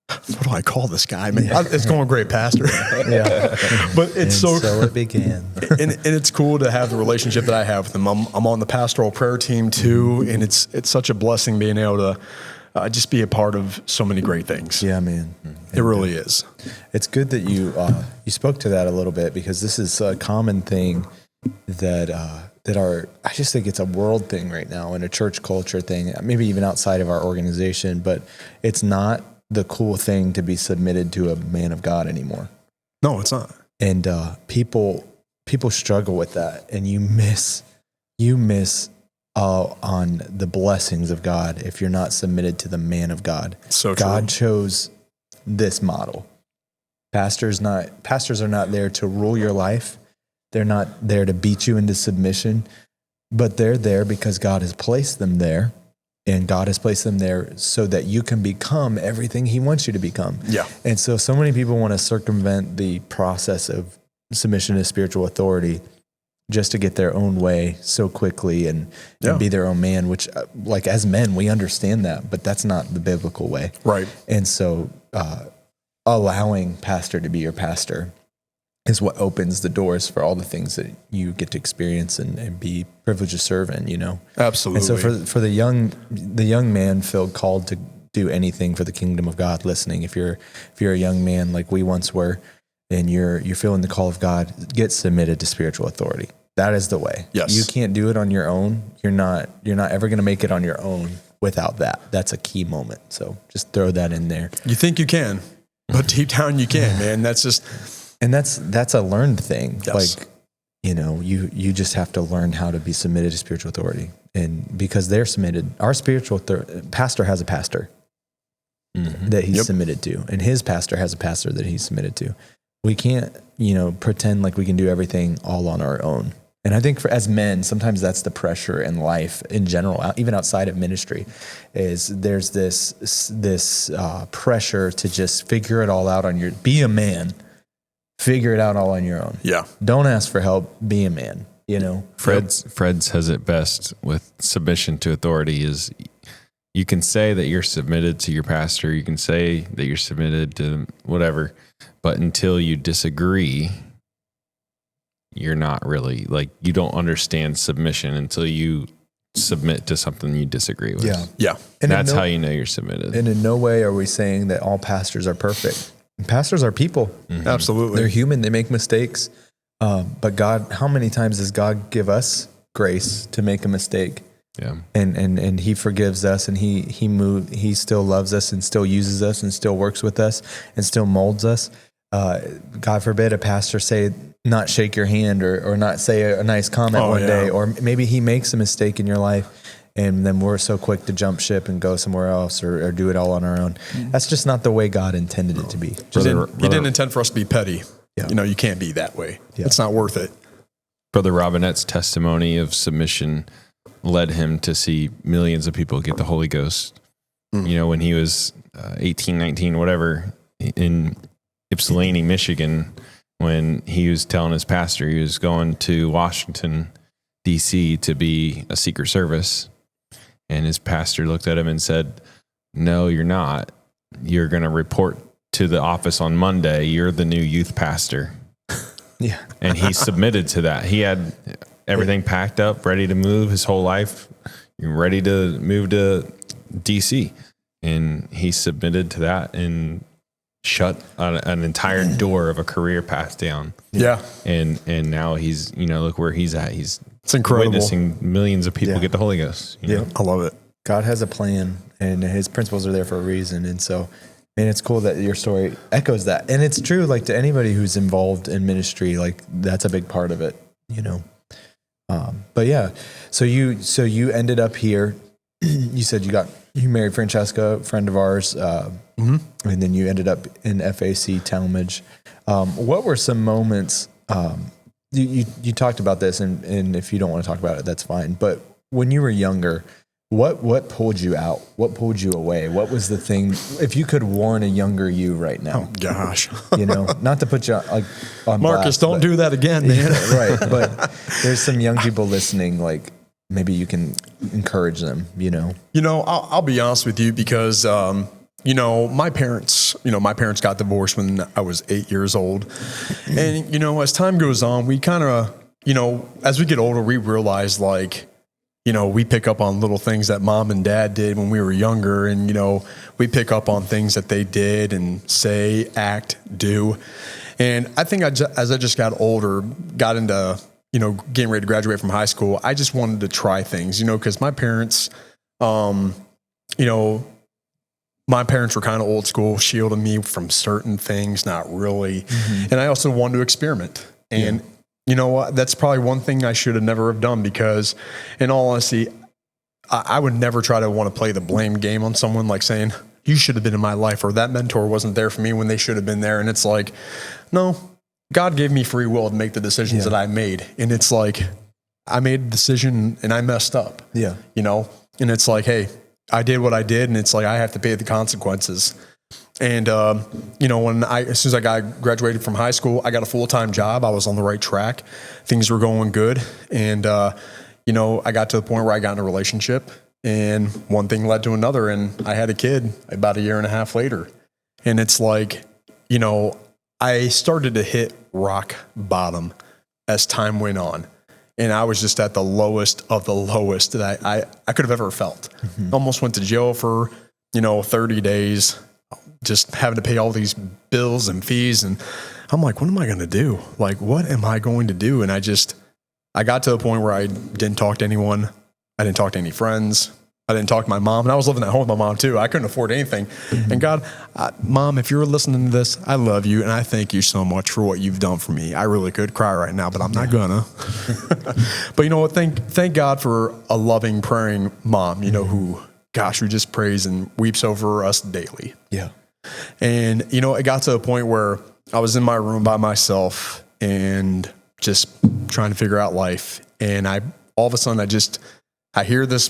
what do I call this guy? Man, it's going great, Pastor. Yeah. But it's So it began. and it's cool to have the relationship that I have with him. I'm on the pastoral prayer team too, and it's such a blessing being able to just be a part of so many great things. Yeah, man. It really is. It's good that you spoke to that a little bit, because this is a common thing that I just think it's a world thing right now, and a church culture thing, maybe even outside of our organization, but it's not the cool thing to be submitted to a man of God anymore. No, it's not. And people struggle with that, and you miss on the blessings of God if you're not submitted to the man of God. So true. God chose this model. Pastors are not there to rule your life. They're not there to beat you into submission, but they're there because God has placed them there, and God has placed them there so that you can become everything he wants you to become. Yeah. And so many people want to circumvent the process of submission to spiritual authority just to get their own way so quickly and be their own man, which like as men, we understand that, but that's not the biblical way. Right. And so allowing pastor to be your pastor is what opens the doors for all the things that you get to experience and be privileged to serve in, you know? Absolutely. And so for the young man feel called to do anything for the kingdom of God, listening, if you're a young man like we once were, and you're feeling the call of God, get submitted to spiritual authority. That is the way. Yes. You can't do it on your own. You're not ever going to make it on your own without that. That's a key moment. So just throw that in there. You think you can, but deep down you can't, man. That's just... And that's a learned thing. Yes. Like, you know, you just have to learn how to be submitted to spiritual authority. And because they're submitted, our spiritual pastor has a pastor that he's submitted to, and his pastor has a pastor that he's submitted to. We can't, pretend like we can do everything all on our own. And I think as men, sometimes that's the pressure in life in general, even outside of ministry, is there's this pressure to just figure it all out be a man, figure it out all on your own. Yeah. Don't ask for help, be a man, Fred says it best with submission to authority is you can say that you're submitted to your pastor, you can say that you're submitted to whatever, but until you disagree, you're not really, you don't understand submission until you submit to something you disagree with. Yeah. Yeah. And that's how you know you're submitted. And in no way are we saying that all pastors are perfect. Pastors are people. Mm-hmm. Absolutely. They're human. They make mistakes. But God, how many times does God give us grace to make a mistake? Yeah. And he forgives us, and he still loves us and still uses us and still works with us and still molds us. God forbid a pastor not shake your hand or not say a nice comment day, or maybe he makes a mistake in your life, and then we're so quick to jump ship and go somewhere else or do it all on our own. Mm-hmm. That's just not the way God intended it to be. He didn't intend for us to be petty. Yeah. You can't be that way. Yeah. It's not worth it. Brother Robinette's testimony of submission led him to see millions of people get the Holy Ghost. When he was 18, 19, whatever, in Ypsilanti, Michigan, when he was telling his pastor he was going to Washington, D.C. to be a Secret Service. And his pastor looked at him and said, "No, you're not. You're going to report to the office on Monday. You're the new youth pastor." Yeah. And he submitted to that. He had everything packed up, ready to move his whole life, ready to move to DC. And he submitted to that and shut an entire door of a career path down. Yeah. And now he's, look where he's at. It's incredible. Witnessing millions of people get the Holy Ghost. Yeah. I love it. God has a plan, and his principles are there for a reason. And so, and it's cool that your story echoes that. And it's true, to anybody who's involved in ministry, that's a big part of it, But yeah, so you ended up here. You said you married Francesca, a friend of ours, and then you ended up in FAC Talmadge. What were some moments? You talked about this, and if you don't want to talk about it, that's fine. But when you were younger, what pulled you out? What pulled you away? What was the thing? If you could warn a younger you right now, oh gosh, not to put you on Marcus, blast, don't do that again, man. Right, but there's some young people listening. Maybe you can encourage them. I'll be honest with you because my parents got divorced when I was 8 years old. And, as time goes on, we kind of, as we get older, we realize like, we pick up on little things that mom and dad did when we were younger. And, we pick up on things that they did and say, act, do. And I think as I just got older, got into, getting ready to graduate from high school, I just wanted to try things, because my parents, my parents were kind of old school, shielding me from certain things, not really. Mm-hmm. And I also wanted to experiment. And you know what? That's probably one thing I should have never have done, because in all honesty, I would never try to want to play the blame game on someone, like saying, you should have been in my life, or that mentor wasn't there for me when they should have been there. And it's like, no, God gave me free will to make the decisions that I made. And it's like, I made a decision and I messed up. Yeah. And it's like, hey, I did what I did, and it's like, I have to pay the consequences. And, as soon as I graduated from high school, I got a full-time job. I was on the right track. Things were going good. And, I got to the point where I got in a relationship, and one thing led to another, and I had a kid about a year and a half later. And it's like, I started to hit rock bottom as time went on. And I was just at the lowest of the lowest that I could have ever felt. Mm-hmm. Almost went to jail for, 30 days, just having to pay all these bills and fees. And I'm like, what am I going to do? Like, what am I going to do? And I got to a point where I didn't talk to anyone. I didn't talk to any friends. I didn't talk to my mom. And I was living at home with my mom too. I couldn't afford anything. Mm-hmm. And God, Mom, if you're listening to this, I love you. And I thank you so much for what you've done for me. I really could cry right now, but I'm not gonna. But you know what? Thank God for a loving, praying mom, who just prays and weeps over us daily. Yeah. And, it got to a point where I was in my room by myself and just trying to figure out life. And all of a sudden I hear this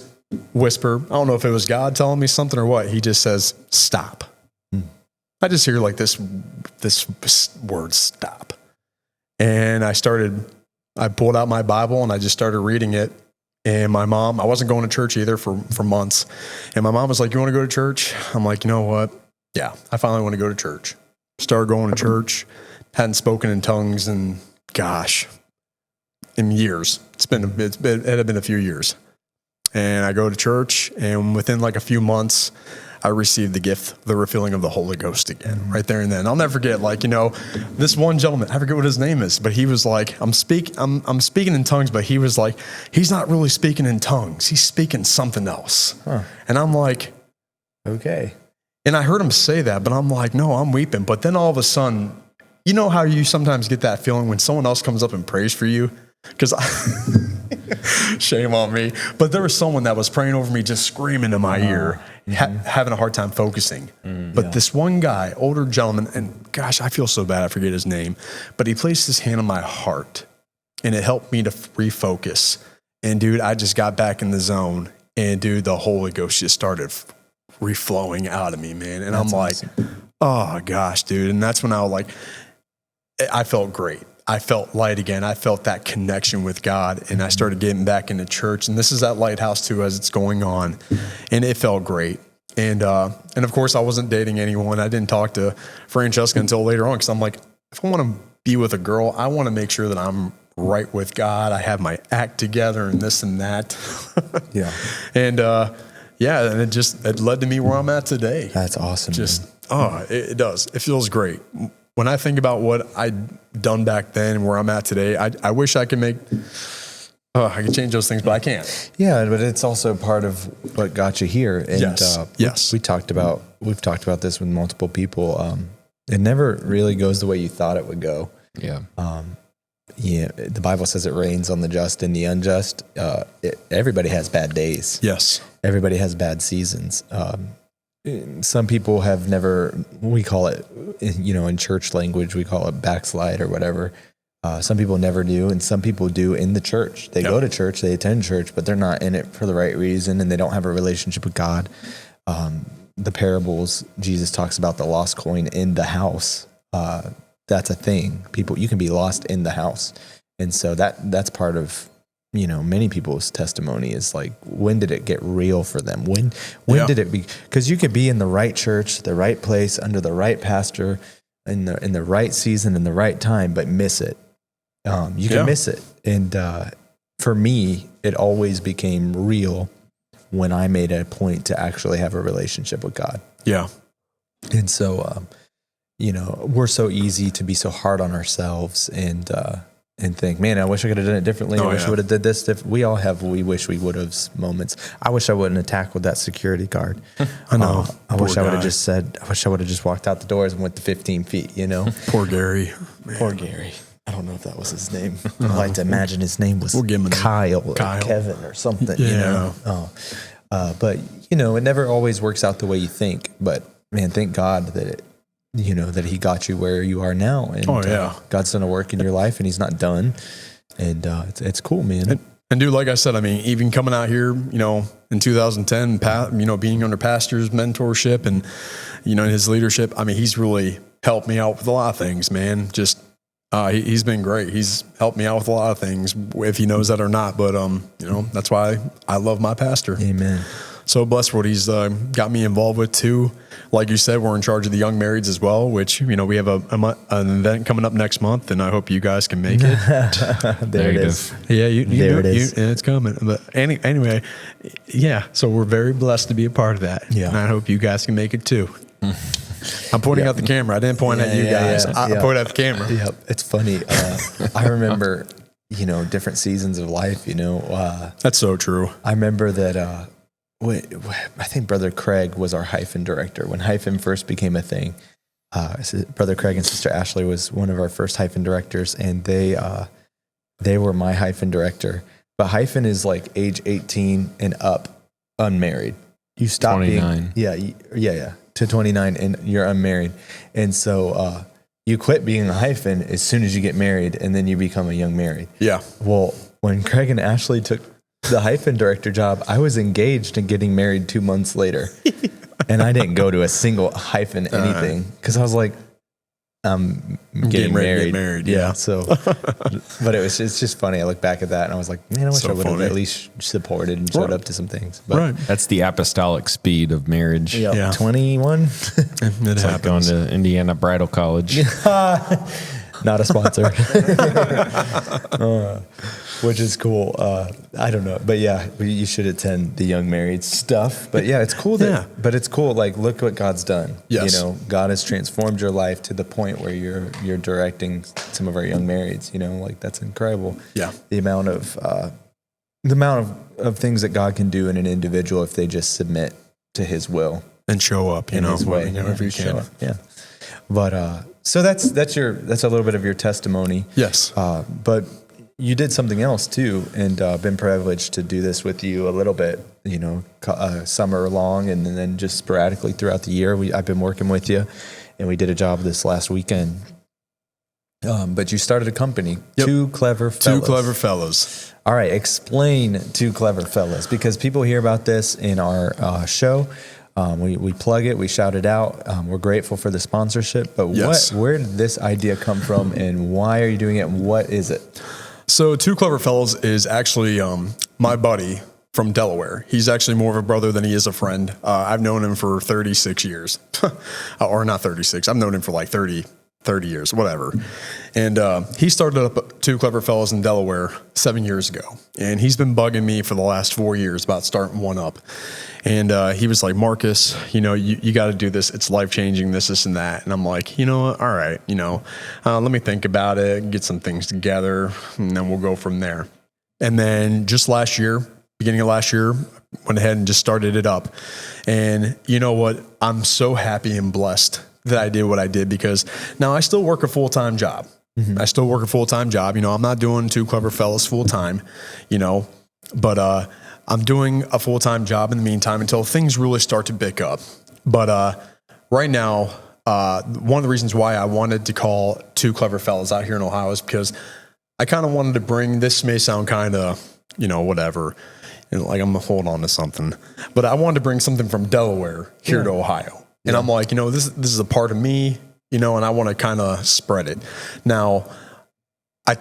whisper. I don't know if it was God telling me something or what. He just says, stop. I just hear like this word, stop. And I pulled out my Bible and I just started reading it. And my mom, I wasn't going to church either for months. And my mom was like, you want to go to church? I'm like, you know what? Yeah, I finally want to go to church. Started going to church. Hadn't spoken in tongues in years. It had been a few years. And I go to church, and within like a few months, I received the gift, the refilling of the Holy Ghost again, right there and then. I'll never forget, this one gentleman, I forget what his name is, but he was like, I'm speaking in tongues, but he was like, he's not really speaking in tongues. He's speaking something else. Huh. And I'm like, okay. And I heard him say that, but I'm like, no, I'm weeping. But then all of a sudden, you know how you sometimes get that feeling when someone else comes up and prays for you? Because shame on me. But there was someone that was praying over me, just screaming in my ear, having a hard time focusing. But this one guy, older gentleman, and gosh, I feel so bad, I forget his name, but he placed his hand on my heart, and it helped me to refocus. And dude, I just got back in the zone, and dude, the Holy Ghost just started reflowing out of me, man. And that's I'm like, awesome. Oh gosh, dude. And that's when I felt great. I felt light again. I felt that connection with God, and I started getting back into church. And this is at Lighthouse too, as it's going on, and it felt great. And of course, I wasn't dating anyone. I didn't talk to Francesca until later on, because I'm like, if I want to be with a girl, I want to make sure that I'm right with God. I have my act together and this and that. Yeah. And and it led to me where I'm at today. That's awesome. It does. It feels great. When I think about what I'd done back then and where I'm at today, I wish I could I could change those things, but I can't. Yeah, but it's also part of what got you here. And yes. We've talked about this with multiple people. It never really goes the way you thought it would go. Yeah. The Bible says it rains on the just and the unjust. Everybody has bad days. Yes. Everybody has bad seasons. Some people have never, we call it, in church language, we call it backslide or whatever. Some people never do, and some people do in the church. They go to church, they attend church, but they're not in it for the right reason, and they don't have a relationship with God. The parables, Jesus talks about the lost coin in the house. That's a thing. You can be lost in the house. And so that's part of many people's testimony is like, when did it get real for them? When did it be? Because you could be in the right church, the right place, under the right pastor, in the right season, in the right time, but miss it. You can miss it. And for me, it always became real when I made a point to actually have a relationship with God. Yeah. And so, we're so easy to be so hard on ourselves and think, man, I wish I could have done it differently. I wish I would have did this. We all have we wish we would have moments. I wish I wouldn't have tackled that security guard. I know. I wish I would have just said, I wish I would have just walked out the doors and went to 15 feet, Poor Gary. Man. Poor Gary. I don't know if that was his name. I like to imagine his name was Kyle or Kevin or something, but it never always works out the way you think, but man, thank God that that he got you where you are now. And God's done a work in your life and he's not done. And it's cool, man. And dude, like I said, I mean, even coming out here, in 2010, being under pastor's mentorship and, his leadership, I mean, he's really helped me out with a lot of things, man. Just, he's been great. He's helped me out with a lot of things, if he knows that or not. But, that's why I love my pastor. Amen. So blessed for what he's got me involved with too. Like you said, we're in charge of the young marrieds as well, which, we have an event coming up next month, and I hope you guys can make it. There it is. Yeah, there it is. And it's coming. But anyway, so we're very blessed to be a part of that. Yeah. And I hope you guys can make it too. I'm pointing at the camera. I didn't point at you guys. I pointed at the camera. Yep. It's funny. I remember, different seasons of life, That's so true. I remember that, I think Brother Craig was our hyphen director when hyphen first became a thing. Brother Craig and Sister Ashley was one of our first hyphen directors, and they were my hyphen director. But hyphen is like age 18 and up, unmarried. You stop 29. being to 29, and you're unmarried, and so you quit being a hyphen as soon as you get married, and then you become a young married. Yeah. Well, when Craig and Ashley took the hyphen director job, I was engaged and getting married 2 months later. And I didn't go to a single hyphen anything because I was like, I'm getting married. Yeah. So, but it's just funny. I look back at that and I was like, man, I wish I would have at least supported and showed up to some things. But That's the apostolic speed of marriage. Yeah. 21. It's like going to Indiana Bridal College. Not a sponsor. Which is cool. I don't know. But yeah, you should attend the young married stuff. But yeah, it's cool but it's cool. Like, look what God's done. Yes. God has transformed your life to the point where you're directing some of our young marrieds, like that's incredible. Yeah. The amount of things that God can do in an individual if they just submit to his will And show up, in his way. whenever you can. Yeah. But, so that's a little bit of your testimony. Yes. But you did something else too, and been privileged to do this with you a little bit, summer long, and then just sporadically throughout the year. I've been working with you, and we did a job this last weekend. But you started a company, Two Clever Fellas. Two Clever Fellas. All right, explain Two Clever Fellas, because people hear about this in our show. We plug it, we shout it out. We're grateful for the sponsorship, but where did this idea come from, and why are you doing it, and what is it? So Two Clever Fellas is actually my buddy from Delaware. He's actually more of a brother than he is a friend. I've known him for 36 years. Or not 36. I've known him for like 30 years, whatever. And he started up Two Clever Fellas in Delaware 7 years ago. And he's been bugging me for the last 4 years about starting one up. And he was like, Marcus, you got to do this. It's life-changing, this, and that. And I'm like, you know what? All right, let me think about it, get some things together, and then we'll go from there. And then just beginning of last year, went ahead and just started it up. And you know what? I'm so happy and blessed that I did what I did, because now I still work a full-time job. Mm-hmm. I still work a full-time job. I'm not doing Two Clever Fellas full-time, but I'm doing a full-time job in the meantime until things really start to pick up. But right now, one of the reasons why I wanted to call Two Clever Fellas out here in Ohio is because I kind of wanted to bring, this may sound kind of, whatever, like I'm going to hold on to something, but I wanted to bring something from Delaware here to Ohio. And I'm like, this is a part of me, and I want to kind of spread it. Now, I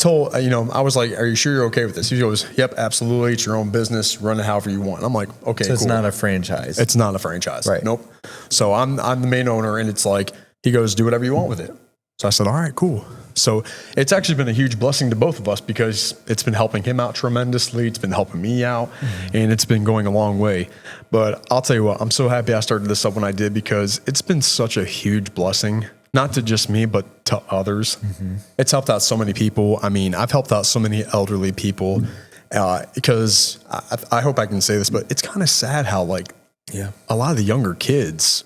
was like, are you sure you're okay with this? He goes, yep, absolutely. It's your own business. Run it however you want. I'm like, okay, So it's cool. not a franchise. It's not a franchise. Right. Nope. So I'm the main owner, and it's like, he goes, do whatever you want with it. So I said, all right, cool. So it's actually been a huge blessing to both of us because it's been helping him out tremendously. It's been helping me out, and it's been going a long way. But I'll tell you what, I'm so happy I started this up when I did because it's been such a huge blessing, not to just me, but to others. It's helped out so many people. I mean, I've helped out so many elderly people because I hope I can say this, but it's kind of sad how a lot of the younger kids,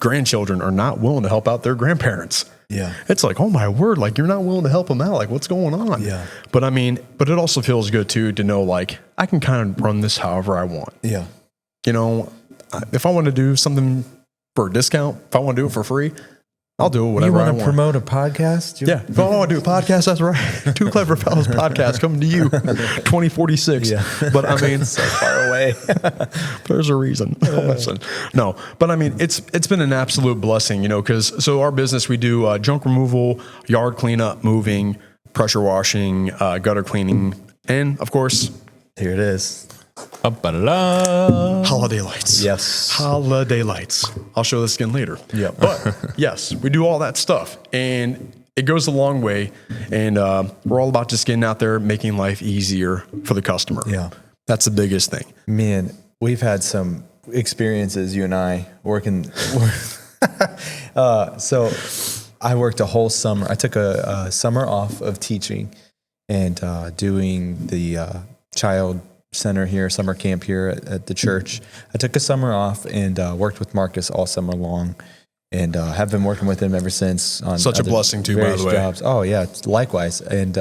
grandchildren, are not willing to help out their grandparents. Yeah. It's like, oh my word, like you're not willing to help them out. Like what's going on? Yeah. But I mean, but it also feels good too to know like I can kind of run this however I want. Yeah. You know, if I want to do something for a discount, if I want to do it for free, I'll do it whatever I You want. want to promote a podcast? Yeah. If I want to do a podcast, that's right. Two Clever Fellows podcast coming to you 2046. Yeah. But I mean, So far away. there's a reason. Listen, no, but I mean, it's been an absolute blessing, you know, because so our business, we do junk removal, yard cleanup, moving, pressure washing, gutter cleaning, and of course, Here it is. holiday lights. Yes. Holiday lights. I'll show this again later. Yep. But yes, we do all that stuff, and it goes a long way. And we're all about just getting out there, making life easier for the customer. Yeah. That's the biggest thing. Man, we've had some experiences, you and I, working. So I worked a whole summer. I took a summer off of teaching and doing the child center here, summer camp here at the church. I took a summer off and worked with Marcus all summer long, and have been working with him ever since. On Such a other blessing too, by various the way. jobs. Oh yeah, likewise. And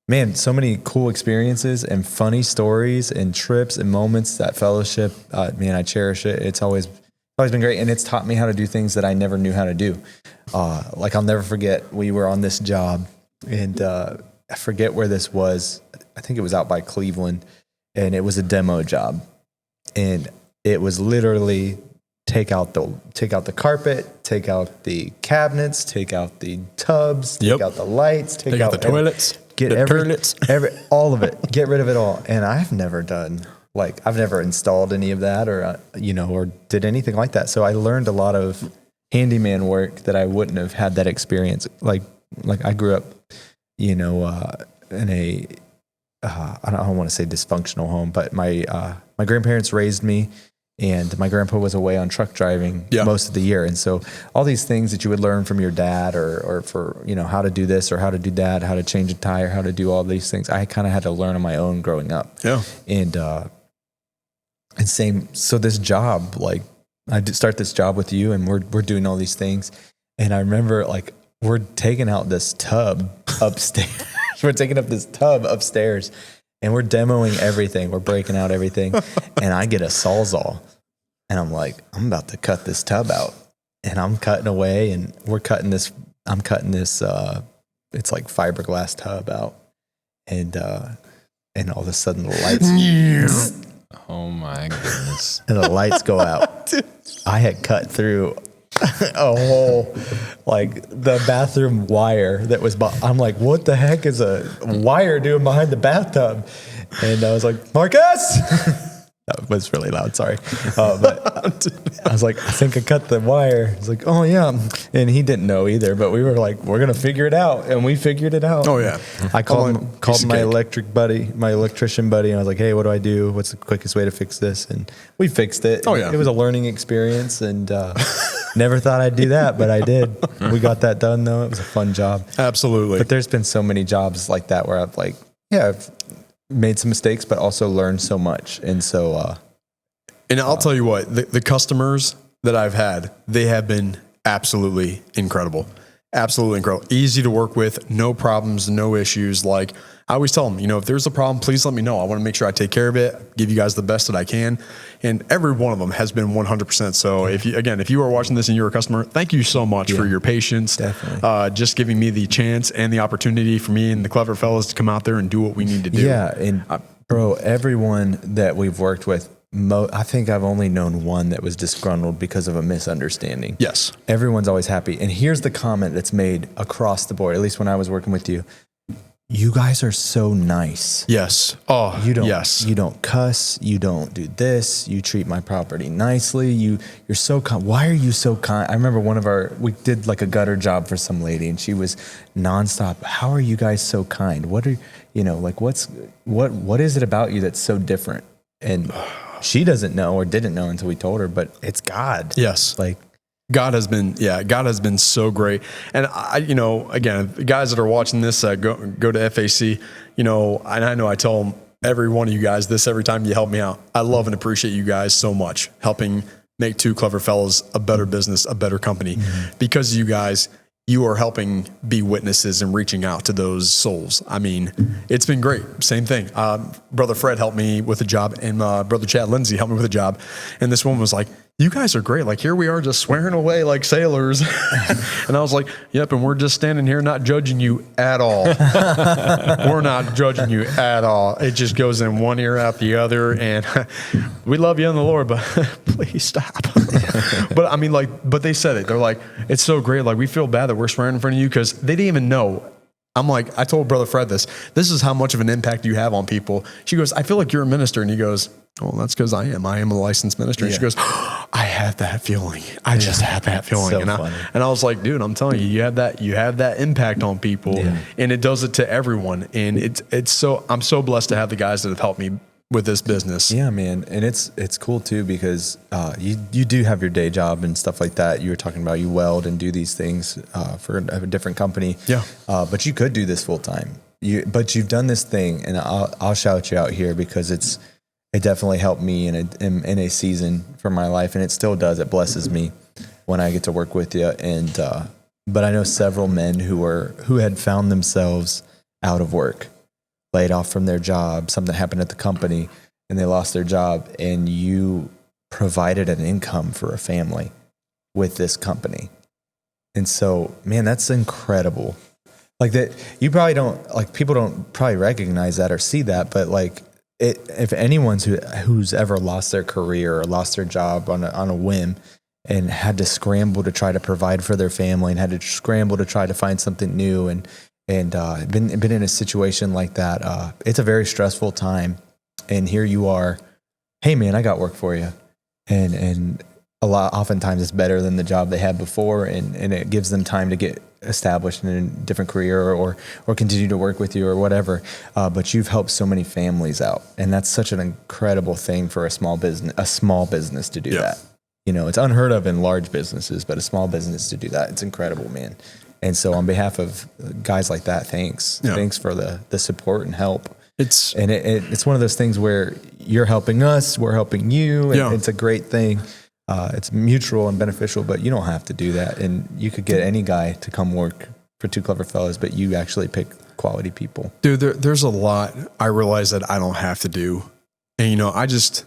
man, so many cool experiences and funny stories and trips and moments. That fellowship, man, I cherish it. It's always been great, and it's taught me how to do things that I never knew how to do. Like I'll never forget, we were on this job, and I forget where this was. I think it was out by Cleveland, and it was a demo job, and it was literally take out the carpet, take out the cabinets, take out the tubs, take Yep. out the lights, Take out the toilets, get the every toilets. all of it, get rid of it all. And I've never installed any of that or did anything like that. So I learned a lot of handyman work that I wouldn't have had that experience. Like I grew up, in a I don't want to say dysfunctional home, but my grandparents raised me, and my grandpa was away on truck driving most of the year. And so all these things that you would learn from your dad or for, how to do this or how to do that, how to change a tire, how to do all these things, I kind of had to learn on my own growing up. Yeah. And same, so this job, like I did start this job with you, and we're doing all these things. And I remember we're taking out this tub upstairs. We're taking up this tub upstairs, and we're demoing everything. We're breaking out everything. And I get a Sawzall, and I'm like, I'm about to cut this tub out. And I'm cutting away, and I'm cutting this, it's like fiberglass tub out. And all of a sudden the lights, Oh my goodness. and the lights go out. I had cut through a whole, the bathroom wire that was, I'm like, what the heck is a wire doing behind the bathtub? And I was like, Marcus! That was really loud, sorry. But I was like, I think I cut the wire. He's like, oh yeah. And he didn't know either, but we were like, we're going to figure it out. And we figured it out. Oh, yeah. I called piece of my cake. electrician buddy, and I was like, hey, what do I do? What's the quickest way to fix this? And we fixed it. Oh, yeah. It was a learning experience, and never thought I'd do that, but I did. We got that done, though. It was a fun job. Absolutely. But there's been so many jobs like that where I've made some mistakes, but also learned so much. And so, And I'll tell you what, the customers that I've had, they have been absolutely incredible. Absolutely incredible. Easy to work with, no problems, no issues. Like I always tell them, if there's a problem, please let me know. I want to make sure I take care of it, give you guys the best that I can. And every one of them has been 100%. So if you are watching this and you're a customer, thank you so much for your patience. Definitely. Just giving me the chance and the opportunity for me and the Clever Fellows to come out there and do what we need to do. yeah. And bro, everyone that we've worked with, I think I've only known one that was disgruntled because of a misunderstanding. Yes. Everyone's always happy. And here's the comment that's made across the board, at least when I was working with you. you guys are so nice. Yes. Oh, You don't cuss. You don't do this. You treat my property nicely. You're so kind. Why are you so kind? I remember we did like a gutter job for some lady, and she was nonstop. How are you guys so kind? What are like what is it about you that's so different? And she doesn't know or didn't know until we told her, but it's God. Yes. Like God has been so great. And again, guys that are watching this, go to FAC, and I know I tell every one of you guys this every time you help me out. I love and appreciate you guys so much, helping make Two Clever Fellows a better business, a better company, because you guys, you are helping be witnesses and reaching out to those souls. I mean, it's been great. Same thing. Brother Fred helped me with a job, and Brother Chad Lindsay helped me with a job. And this woman was like, you guys are great. Like, here we are just swearing away like sailors. And I was like, yep, and we're just standing here not judging you at all. We're not judging you at all. It just goes in one ear out the other. And we love you in the Lord, but please stop. But I mean, but they said it. They're like, it's so great. Like, we feel bad that we're swearing in front of you, because they didn't even know. I'm like, I told Brother Fred this is how much of an impact you have on people. She goes, I feel like you're a minister. And he goes, well, that's because I am a licensed minister. And she goes, I had that feeling. I just had that feeling. So and I was like, dude, I'm telling you, you have that impact on people, and it does it to everyone. And I'm so blessed to have the guys that have helped me with this business. Yeah, man. And it's cool too, because you do have your day job and stuff like that. You were talking about you weld and do these things for a different company. Yeah. But you could do this full time. But you've done this thing, and I'll shout you out here, because it definitely helped me in a season for my life, and it still does. It blesses me when I get to work with you. And but I know several men who had found themselves out of work, laid off from their job. Something happened at the company, and they lost their job, and you provided an income for a family with this company. And so, man, that's incredible. Like that, you probably don't, like, people don't probably recognize that or see that, but like, if anyone's who's ever lost their career or lost their job on a whim and had to scramble to try to provide for their family and had to scramble to try to find something new and been in a situation like that, it's a very stressful time. And here you are, hey man, I got work for you, and oftentimes it's better than the job they had before, and it gives them time to get established in a different career or continue to work with you or whatever. But you've helped so many families out, and that's such an incredible thing for a small business to do that. You know, it's unheard of in large businesses, but a small business to do that, it's incredible, man. And so on behalf of guys like that, thanks. Yeah. Thanks for the support and help. It's one of those things where you're helping us, we're helping you, and it's a great thing. It's mutual and beneficial, but you don't have to do that. And you could get any guy to come work for Two Clever Fellows, but you actually pick quality people. Dude, there's a lot I realize that I don't have to do. And, I just,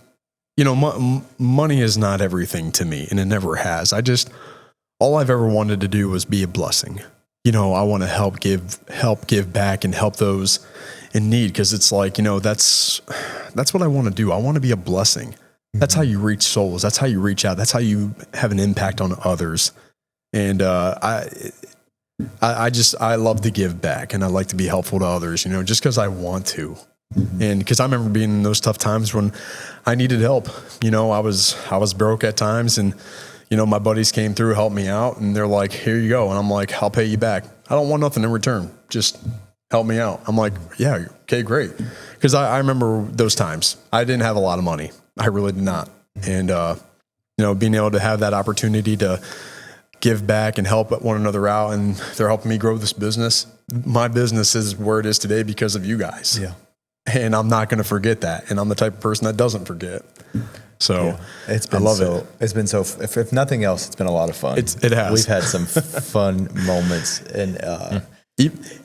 money is not everything to me, and it never has. All I've ever wanted to do was be a blessing. I want to help give back and help those in need. Cause it's like, that's what I want to do. I want to be a blessing. That's how you reach souls. That's how you reach out. That's how you have an impact on others. And I love to give back, and I like to be helpful to others, just because I want to. Mm-hmm. And because I remember being in those tough times when I needed help. I was broke at times, and my buddies came through, helped me out, and they're like, "Here you go." And I'm like, "I'll pay you back. I don't want nothing in return. Just help me out." I'm like, "Yeah, okay, great." Because I remember those times. I didn't have a lot of money. I really did not. And, being able to have that opportunity to give back and help one another out, and they're helping me grow this business. My business is where it is today because of you guys. Yeah. And I'm not going to forget that. And I'm the type of person that doesn't forget. So it's been It's been so, if nothing else, it's been a lot of fun. It has. We've had some fun moments, and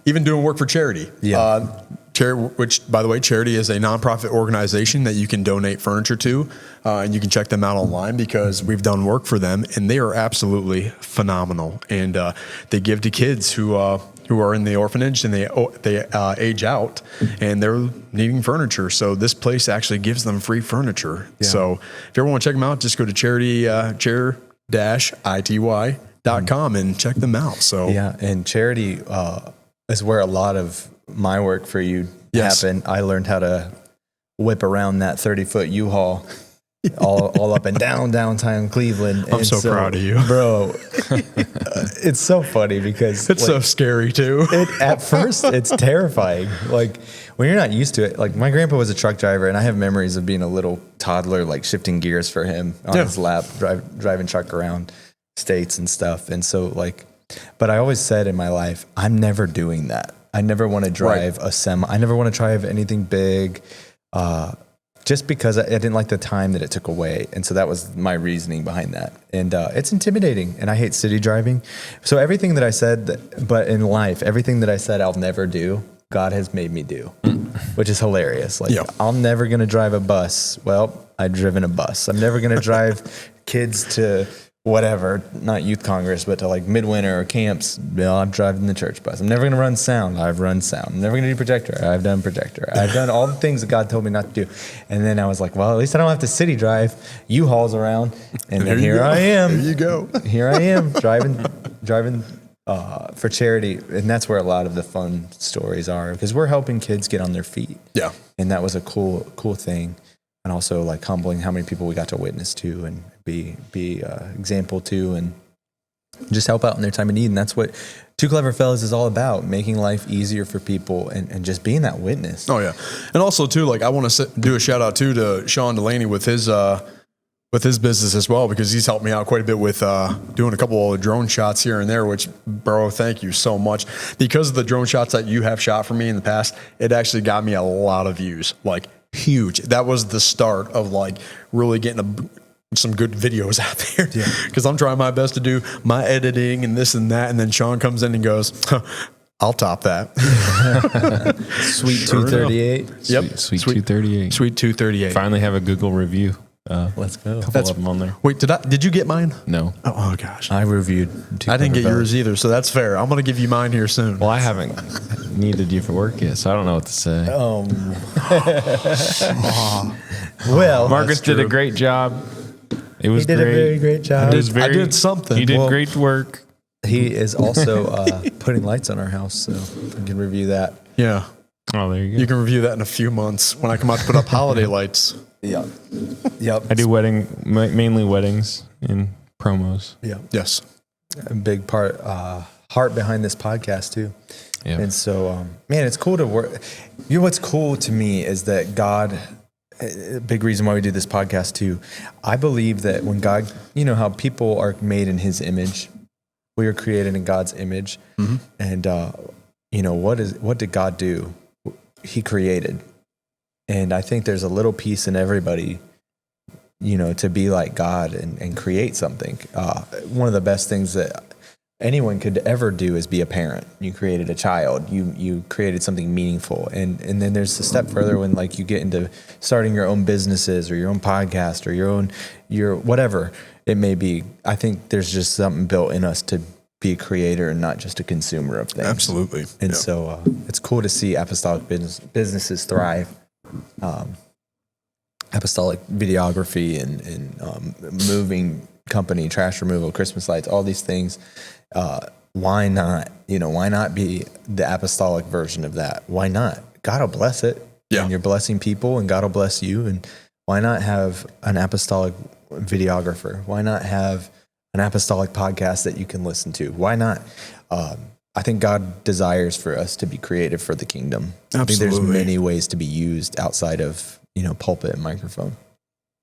even doing work for charity. Yeah. Which, by the way, charity is a nonprofit organization that you can donate furniture to, and you can check them out online, because we've done work for them, and they are absolutely phenomenal. And they give to kids who are in the orphanage, and they age out, and they're needing furniture. So this place actually gives them free furniture. Yeah. So if you ever want to check them out, just go to chair-ity.com and check them out. So yeah, and charity is where a lot of my work for you Yes. happen, I learned how to whip around that 30-foot U-Haul all up and down downtown Cleveland. I'm so proud of you. Bro. It's so funny because It's so scary too. at first it's terrifying. Like when you're not used to it. Like my grandpa was a truck driver, and I have memories of being a little toddler, like shifting gears for him on his lap, driving truck around states and stuff. And so like, but I always said in my life, I'm never doing that. I never want to drive a semi. I never want to drive anything big. Just because I didn't like the time that it took away. And so that was my reasoning behind that. And it's intimidating, and I hate city driving. So everything that I said, but in life, everything that I said I'll never do, God has made me do, which is hilarious. Like, I'm never going to drive a bus. Well, I've driven a bus. I'm never going to drive kids to whatever, not youth congress, but to like midwinter or camps. Well, I'm driving the church bus. I'm never going to run sound. I've run sound. I'm never going to do projector. I've done projector. I've done all the things that God told me not to do. And then I was like, well, at least I don't have to city drive. U-Hauls around. And then here I am. There you go. Here I am driving for charity. And that's where a lot of the fun stories are, because we're helping kids get on their feet. Yeah. And that was a cool thing. And also like humbling how many people we got to witness to and be example to, and just help out in their time of need. And that's what Two Clever Fellas is all about, making life easier for people and just being that witness. Oh yeah. And also too, like I want to do a shout out too to Sean Delaney with his business as well, because he's helped me out quite a bit with doing a couple of drone shots here and there, which, bro, thank you so much. Because of the drone shots that you have shot for me in the past, it actually got me a lot of views, like huge. That was the start of like really getting some good videos out there, because I'm trying my best to do my editing and this and that. And then Sean comes in and goes, I'll top that. Sweet 238. Yep. Sweet 238. Sweet 238. Finally have a Google review. Let's go. Couple of them on there. Wait, did you get mine? No. Oh gosh. I reviewed I didn't get yours either, so that's fair. I'm going to give you mine here soon. Well, I haven't needed you for work yet, so I don't know what to say. Well, Marcus did a great job. It was he did great. a very great job. I did something. You did Well, great work. He is also putting lights on our house, so we can review that. Yeah. Oh, there you go. You can review that in a few months when I come out to put up holiday lights. Yep. I do mainly weddings and promos. Yeah. Yes. A big part, heart behind this podcast too. Yeah. And so, man, it's cool to work. You know, what's cool to me is that God, a big reason why we do this podcast too. I believe that when God, you know how people are made in his image, we are created in God's image. Mm-hmm. And, you know, what did God do? He created. And I think there's a little piece in everybody, you know, to be like God and create something. One of the best things that anyone could ever do is be a parent. You created a child. You created something meaningful. And then there's a step further when like you get into starting your own businesses or your own podcast or your whatever it may be. I think there's just something built in us to be a creator and not just a consumer of things. Absolutely. And so it's cool to see apostolic businesses thrive. Apostolic videography and moving company, trash removal, Christmas lights, all these things. Why not? You know, why not be the apostolic version of that? Why not? God will bless it. Yeah. And you're blessing people and God will bless you. And why not have an apostolic videographer? Why not have an apostolic podcast that you can listen to? Why not? I think God desires for us to be creative for the kingdom. Absolutely. I think there's many ways to be used outside of, you know, pulpit and microphone,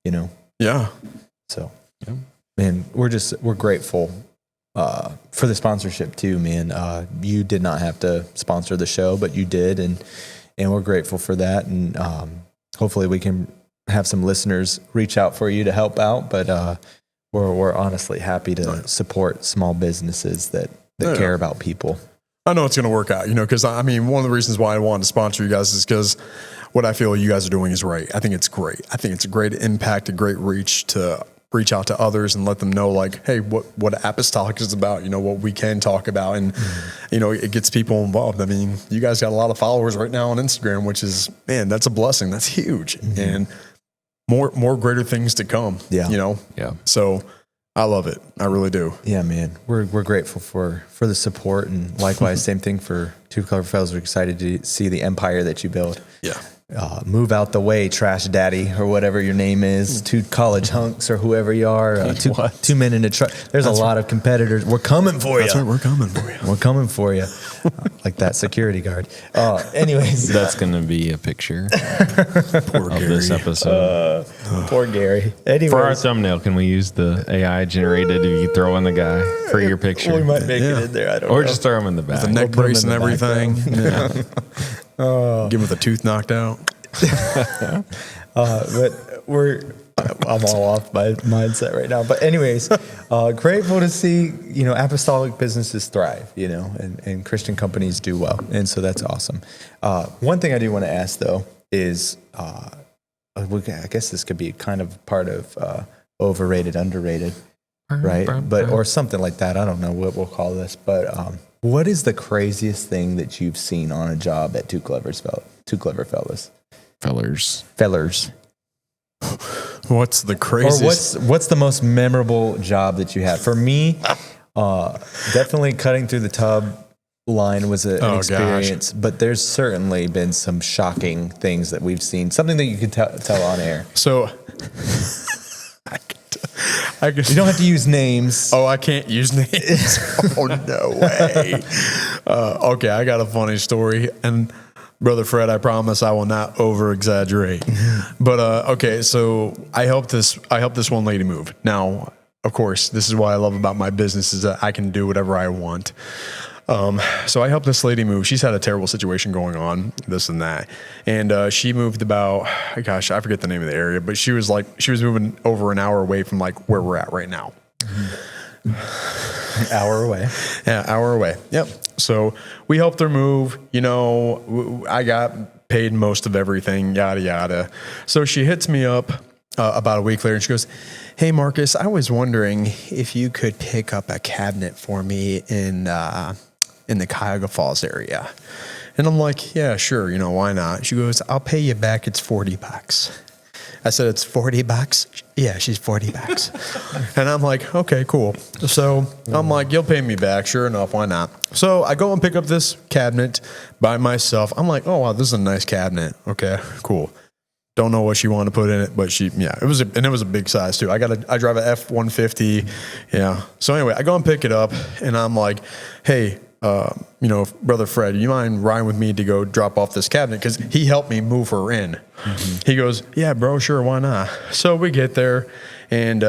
you know? Yeah. So, man, we're grateful for the sponsorship too, man. You did not have to sponsor the show, but you did. And we're grateful for that. And hopefully we can have some listeners reach out for you to help out. But we're honestly happy to support small businesses that care about people. I know it's going to work out, you know, because I mean, one of the reasons why I wanted to sponsor you guys is because what I feel you guys are doing is right. I think it's great. I think it's a great impact, a great reach to reach out to others and let them know, like, hey, what Apostolic is about, you know, what we can talk about. And, you know, it gets people involved. I mean, you guys got a lot of followers right now on Instagram, which is, man, that's a blessing. That's huge. And more greater things to come, Yeah. you know? Yeah. So I love it. I really do. Yeah, man. We're grateful for the support, and likewise, same thing for Two Clever Fellows. We're excited to see the empire that you build. Yeah. Move out the way, Trash Daddy, or whatever your name is. 2 college hunks, or whoever you are. Two men in a truck. There's a lot of competitors. We're coming for you. That's right. We're coming for you. We're coming for you. Like that security guard. Anyways, That's going to be a picture Poor of Gary. this episode. poor Gary. Anyways, For our thumbnail, can we use the AI generated? You throw in the guy for your picture, we might make it in there. I don't know. or just throw him in the back. The neck put him brace in and the back, everything. Yeah. Give him with a tooth knocked out. But I'm all off my mindset right now. But anyways, grateful to see, apostolic businesses thrive, and Christian companies do well. And so that's awesome. One thing I do want to ask though is, I guess this could be kind of part of overrated, underrated, right? Or something like that. I don't know what we'll call this, but what is the craziest thing that you've seen on a job at Two Clever Fellas? Fellers. What's the Or craziest? what's the most memorable job that you had? For me, definitely cutting through the tub line was an experience, but there's certainly been some shocking things that we've seen. Something that you could tell on air. So, I guess You don't have to use names. Oh, I can't use names. Oh, no way. Okay, I got a funny story. And Brother Fred, I promise I will not over exaggerate. But okay, so I helped this one lady move. Now, of course, this is what I love about my business is that I can do whatever I want. So I helped this lady move. She's had a terrible situation going on, this and that. And she moved about, I forget the name of the area, but she was moving over an hour away from like where we're at right now. An hour away. Yeah, hour away. Yep. So we helped her move. I got paid most of everything, yada, yada. So she hits me up about a week later and she goes, "Hey, Marcus, I was wondering if you could pick up a cabinet for me in the Cuyahoga Falls area." And I'm like, "Yeah, sure. Why not?" She goes, "I'll pay you back. It's $40. I said, "It's $40? Yeah, she's $40. And I'm like, "Okay, cool." So I'm like, "You'll pay me back." Sure enough, why not? So I go and pick up this cabinet by myself. I'm like, "Oh, wow, this is a nice cabinet." Okay, cool. Don't know what she wanted to put in it, but it was a big size too. I drive an F-150. Yeah. So anyway, I go and pick it up and I'm like, "Hey, Brother Fred, you mind riding with me to go drop off this cabinet?" Because he helped me move her in. Mm-hmm. He goes, "Yeah, bro, sure, why not?" So we get there, and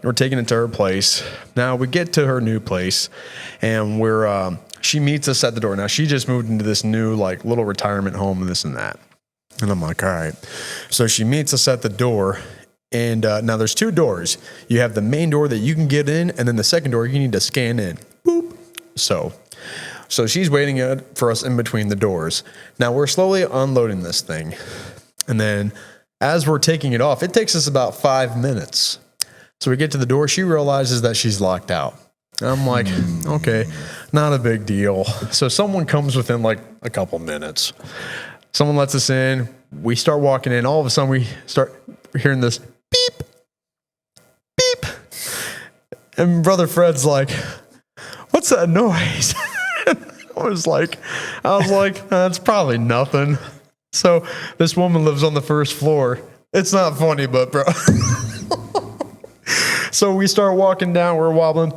we're taking it to her place. Now we get to her new place, and she meets us at the door. Now she just moved into this new like little retirement home and this and that. And I'm like, all right. So she meets us at the door. And now there's 2 doors. You have the main door that you can get in, and then the second door you need to scan in. Boop. So she's waiting for us in between the doors. Now we're slowly unloading this thing. And then as we're taking it off, it takes us about 5 minutes. So we get to the door. She realizes that she's locked out. And I'm like, okay, not a big deal. So someone comes within like a couple minutes. Someone lets us in. We start walking in. All of a sudden we start hearing this beep, beep. And Brother Fred's like, "What's that noise?" I was like, "That's probably nothing." So this woman lives on the first floor. It's not funny, but bro. So we start walking down, we're wobbling.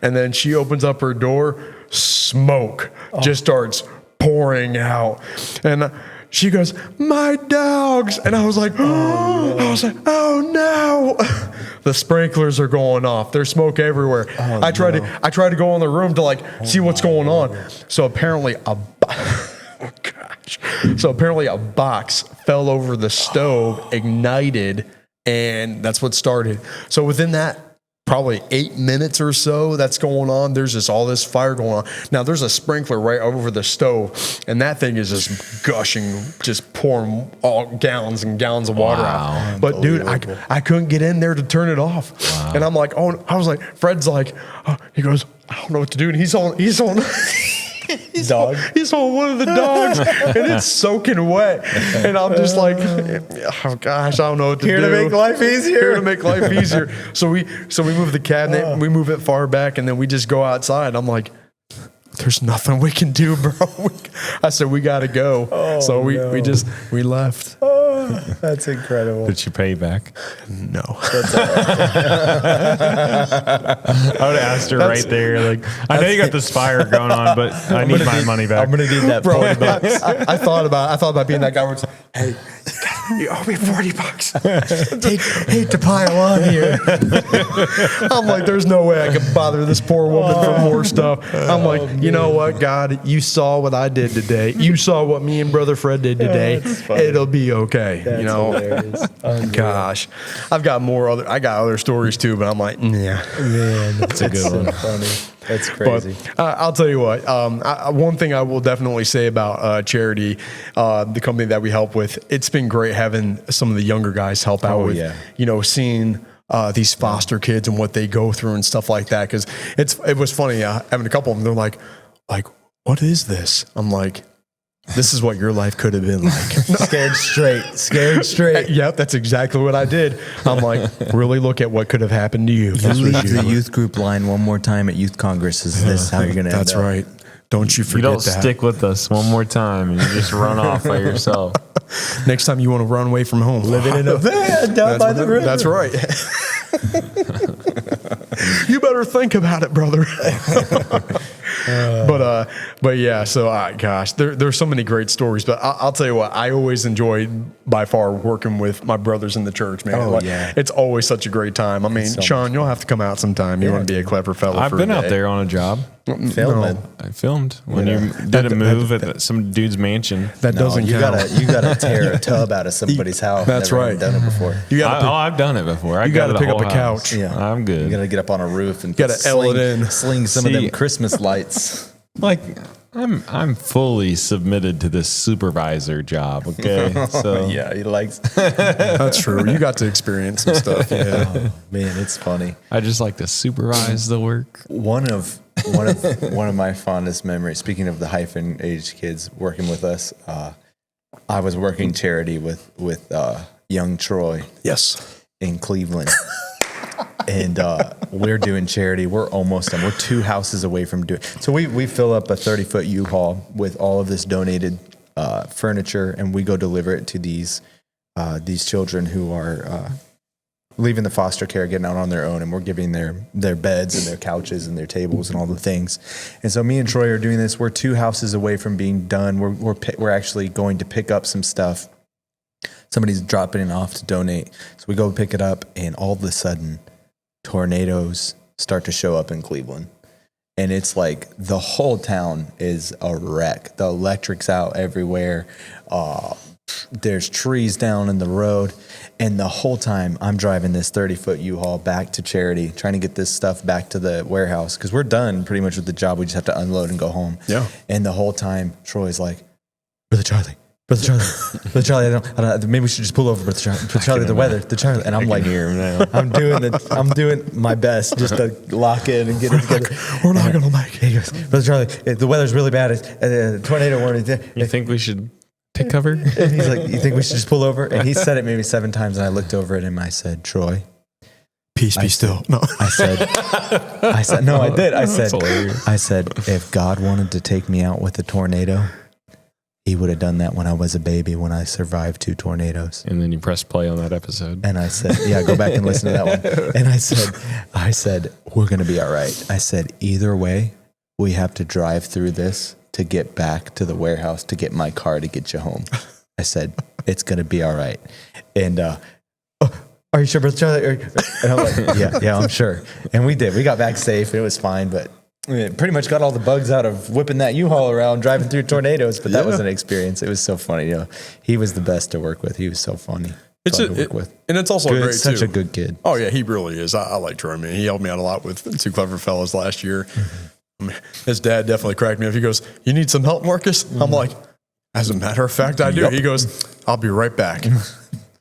And then she opens up her door, smoke just starts pouring out. And she goes, "My dogs." And I was like, oh no. The sprinklers are going off. There's smoke everywhere. I tried to go in the room to see what's going on. So apparently a box fell over the stove, ignited, and that's what started. So within that probably 8 minutes or so that's going on, there's just all this fire going on. Now there's a sprinkler right over the stove, and that thing is just gushing, just pouring all gallons and gallons of water out. But dude, I couldn't get in there to turn it off. Wow. And I'm like, I was like, Fred's like, he goes, "I don't know what to do." And he's on Dog. He's on one of the dogs, and it's soaking wet. And I'm just like, oh gosh, I don't know what to do. Here to make life easier. Here to make life easier. So we move the cabinet, we move it far back, and then we just go outside. I'm like, there's nothing we can do, bro. I said, we got to go. So we left. That's incredible. Did she pay you back? No. I would have asked her right there. Like, I know you got this fire going on, but I need my money back. I'm gonna need that Bro, $40. I thought about being that guy where it's, hey, you owe me $40. Hate to pile on here. I'm like, there's no way I could bother this poor woman for more stuff. I'm like, you know what, God, you saw what I did today. You saw what me and Brother Fred did today. It'll be okay. That's you know, hilarious. gosh, I got other stories too, but I'm like, yeah, Man, That's a good one. funny. That's crazy. But I'll tell you what. One thing I will definitely say about charity, the company that we help with, it's been great having some of the younger guys help out with, seeing these foster kids and what they go through and stuff like that. Because it was funny having a couple of them. They're like, what is this? I'm like, this is what your life could have been like. Scared straight. Yep, that's exactly what I did. I'm like, really look at what could have happened to you. You leave the youth group line one more time at Youth Congress. Is this how you're going to end up? That's right. Don't you You forget don't that. stick with us one more time and you just run off by yourself. Next time you want to run away from home. Living in a van down by the river. That's right. You better think about it, brother. But yeah, so gosh, there's so many great stories. But I'll tell you what, I always enjoyed by far working with my brothers in the church, man. Oh, yeah. It's always such a great time. I mean, so Sean, you'll have to come out sometime. You want to be a clever fellow. I've been out there on a job. Filming. I filmed when you did a move at some dude's mansion. That doesn't you count. you gotta tear a tub out of somebody's house. That's Never right. even done it before. You got to I've done it before. You gotta pick up a couch. Yeah. I'm good. You gotta get up on a roof and Gotta L it in. sling some of See- them Christmas lights. Like I'm fully submitted to this supervisor job. Okay, so Yeah, he likes. That's true. You got to experience some stuff. Yeah. Oh, man, it's funny. I just like to supervise the work. One of my fondest memories. Speaking of the hyphen age kids working with us, I was working charity with young Troy Yes. in Cleveland, and we're doing charity. We're almost done. We're 2 houses away from doing. So we fill up a 30-foot U-Haul with all of this donated furniture, and we go deliver it to these children who are leaving the foster care, getting out on their own, and we're giving their beds and their couches and their tables and all the things. And so me and Troy are doing this. We're 2 houses away from being done. We're actually going to pick up some stuff. Somebody's dropping it off to donate. So we go pick it up, and all of a sudden, tornadoes start to show up in Cleveland. And it's like the whole town is a wreck. The electric's out everywhere. There's trees down in the road. And the whole time I'm driving this 30-foot U-Haul back to charity, trying to get this stuff back to the warehouse because we're done pretty much with the job. We just have to unload and go home. Yeah. And the whole time Troy's like, Brother Charlie, maybe we should just pull over, Brother Charlie, the Charlie. And I'm like, I'm doing my best just to lock in and get it together. We're not going to make it. He goes, Brother Charlie, the weather's really bad. Tornado warning. You think we should take cover? And he's like, you think we should just pull over? And he said it maybe 7 times, and I looked over at him. I said, Troy, peace be still. No, I said, no, I did. I That's said, if God wanted to take me out with a tornado, He would have done that when I was a baby, when I survived 2 tornadoes. And then you press play on that episode. And I said, yeah, go back and listen to that one. And I said, we're going to be all right. I said, either way, we have to drive through this to get back to the warehouse to get my car to get you home. I said, it's going to be all right. And, are you sure, Brother Charlie? And I'm like, yeah, I'm sure. And we did. We got back safe. It was fine, but pretty much got all the bugs out of whipping that U-Haul around, driving through tornadoes. But that was an experience. It was so funny. You know, he was the best to work with. He was so funny. To work with. And it's also Good, great such too. a good kid. Oh yeah, he really is. I like Troy, man. He helped me out a lot with 2 clever fellas last year. I mean, his dad definitely cracked me up. He goes, "You need some help, Marcus?" I'm like, "As a matter of fact, I do." He goes, "I'll be right back."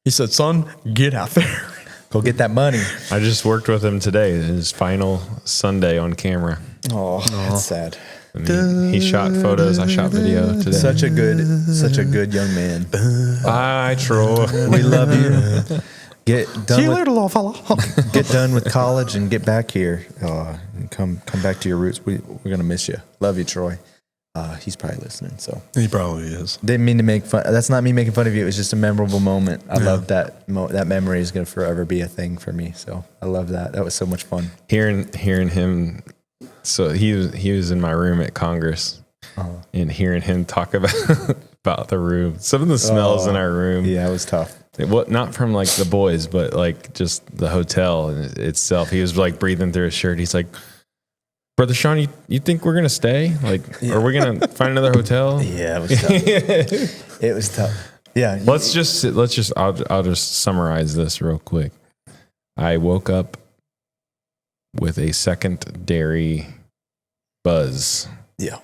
He said, "Son, get out there. Go get that money." I just worked with him today. His final Sunday on camera. Oh, that's sad. And he shot photos. I shot video today. Such a good young man. Bye, Troy. We love you. Get done little fella. Get done with college and get back here. And come back to your roots. We're gonna miss you. Love you, Troy. He's probably listening. So He probably is. didn't mean to make fun. That's not me making fun of you. It was just a memorable moment. I love that. That memory is gonna forever be a thing for me. So I love that. That was so much fun. Hearing him. So he was in my room at Congress, and hearing him talk about the room. Some of the smells in our room. Yeah, it was tough. Not from like the boys, but like just the hotel itself. He was like breathing through his shirt. He's like, "Brother Sean, you think we're gonna stay? Like, are we gonna find another hotel?" Yeah, it was tough. It was tough. Yeah. Let's just. I'll just summarize this real quick. I woke up with a secondary buzz. Yeah.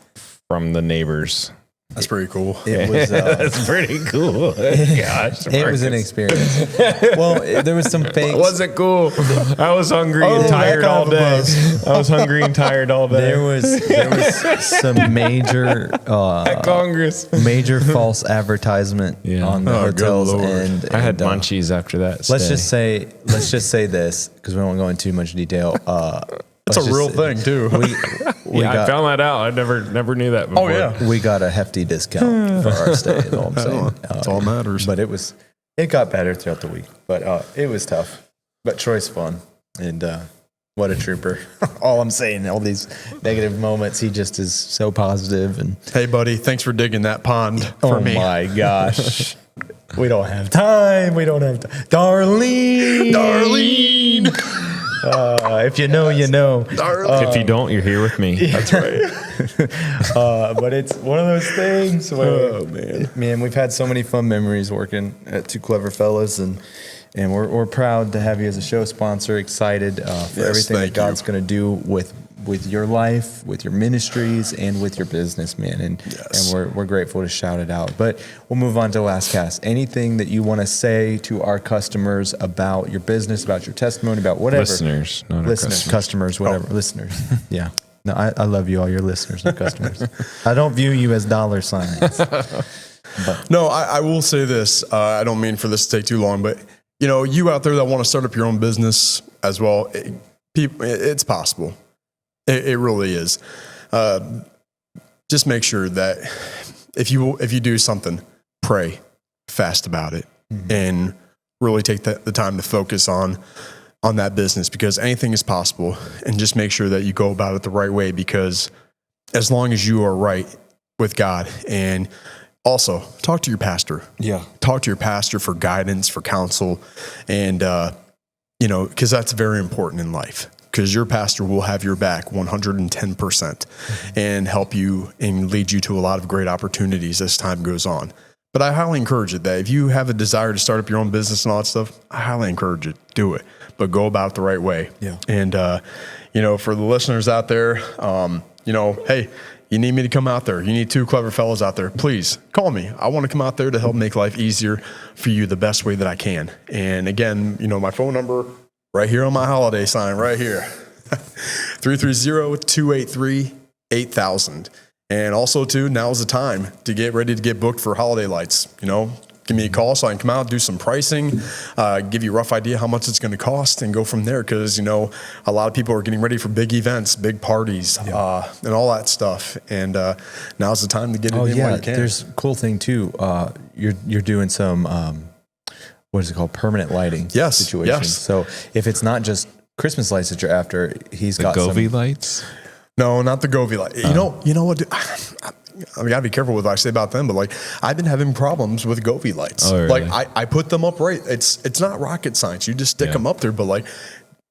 From the neighbors. That's pretty cool. It was. That's pretty cool. Gosh, it was an experience. Well, there was some fakes. Was it cool? I was hungry and tired all day. I was hungry and tired all day. There was some major at Congress, major false advertisement on the hotels, and I had munchies after that. Let's just say this because we won't go into too much detail. That's a real thing too. I found that out. I never knew that before. Oh yeah, we got a hefty discount for our stay. Is all I'm saying. That's all matters. But it got better throughout the week. But it was tough. But Troy's fun, and what a trooper. All I'm saying, all these negative moments, he just is so positive. And hey, buddy, thanks for digging that pond for me. Oh my gosh. We don't have time. Darlene. If you know, you know. If you don't, you're here with me. That's right. But it's one of those things where, man, we've had so many fun memories working at Two Clever Fellas, and we're proud to have you as a show sponsor. Excited for everything that God's going to do with your life, with your ministries, and with your business, man. And we're grateful to shout it out. But we'll move on to Last Cast. Anything that you want to say to our customers about your business, about your testimony, about whatever. Listeners, not customers, whatever. Listeners. Yeah. No, I love you all, your listeners, not customers. I don't view you as dollar signs. But. No, I will say this. I don't mean for this to take too long, but you out there that want to start up your own business as well, it's possible. It really is. Just make sure that if you do something, pray fast about it, and really take the time to focus on that business, because anything is possible. And just make sure that you go about it the right way, because as long as you are right with God, and also talk to your pastor. Yeah. Talk to your pastor for guidance, for counsel, and because that's very important in life. Because your pastor will have your back 110% and help you and lead you to a lot of great opportunities as time goes on. But I highly encourage it that if you have a desire to start up your own business and all that stuff, I highly encourage it. Do it, but go about it the right way. Yeah. And, for the listeners out there, hey, you need me to come out there. You need Two Clever Fellas out there. Please call me. I want to come out there to help make life easier for you the best way that I can. And again, my phone number right here on my holiday sign, right here, 330-283-8000. And also, too, now's the time to get ready to get booked for holiday lights. Give me a call so I can come out, do some pricing, give you a rough idea how much it's going to cost, and go from there. Because, a lot of people are getting ready for big events, big parties, and all that stuff. And now's the time to get it in while you can. There's a cool thing, too. You're doing some... what is it called? Permanent lighting situation. Yes. So if it's not just Christmas lights that you're after, he's got Govey lights. No, not the Govey light. You know what? I gotta be careful with what I say about them, but I've been having problems with Govey lights. Oh, really? I put them up right. It's not rocket science. You just stick them up there, but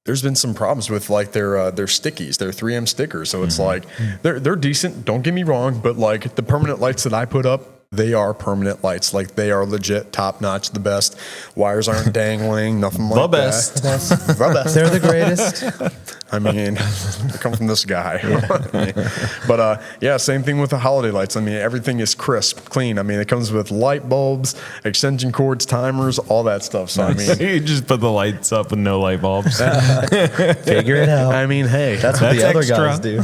there's been some problems with their stickies, their 3M stickers. So it's they're decent. Don't get me wrong, but the permanent lights that I put up, they are permanent lights. Like, they are legit, top notch, the best. Wires aren't dangling, nothing like The best. that. The best. They're the greatest. I mean, they come from this guy. But yeah, same thing with the holiday lights. I mean, everything is crisp, clean. I mean, it comes with light bulbs, extension cords, timers, all that stuff. So I mean, You just put the lights up with no light bulbs. Figure it out. I mean, hey, That's what the other extra. guys do.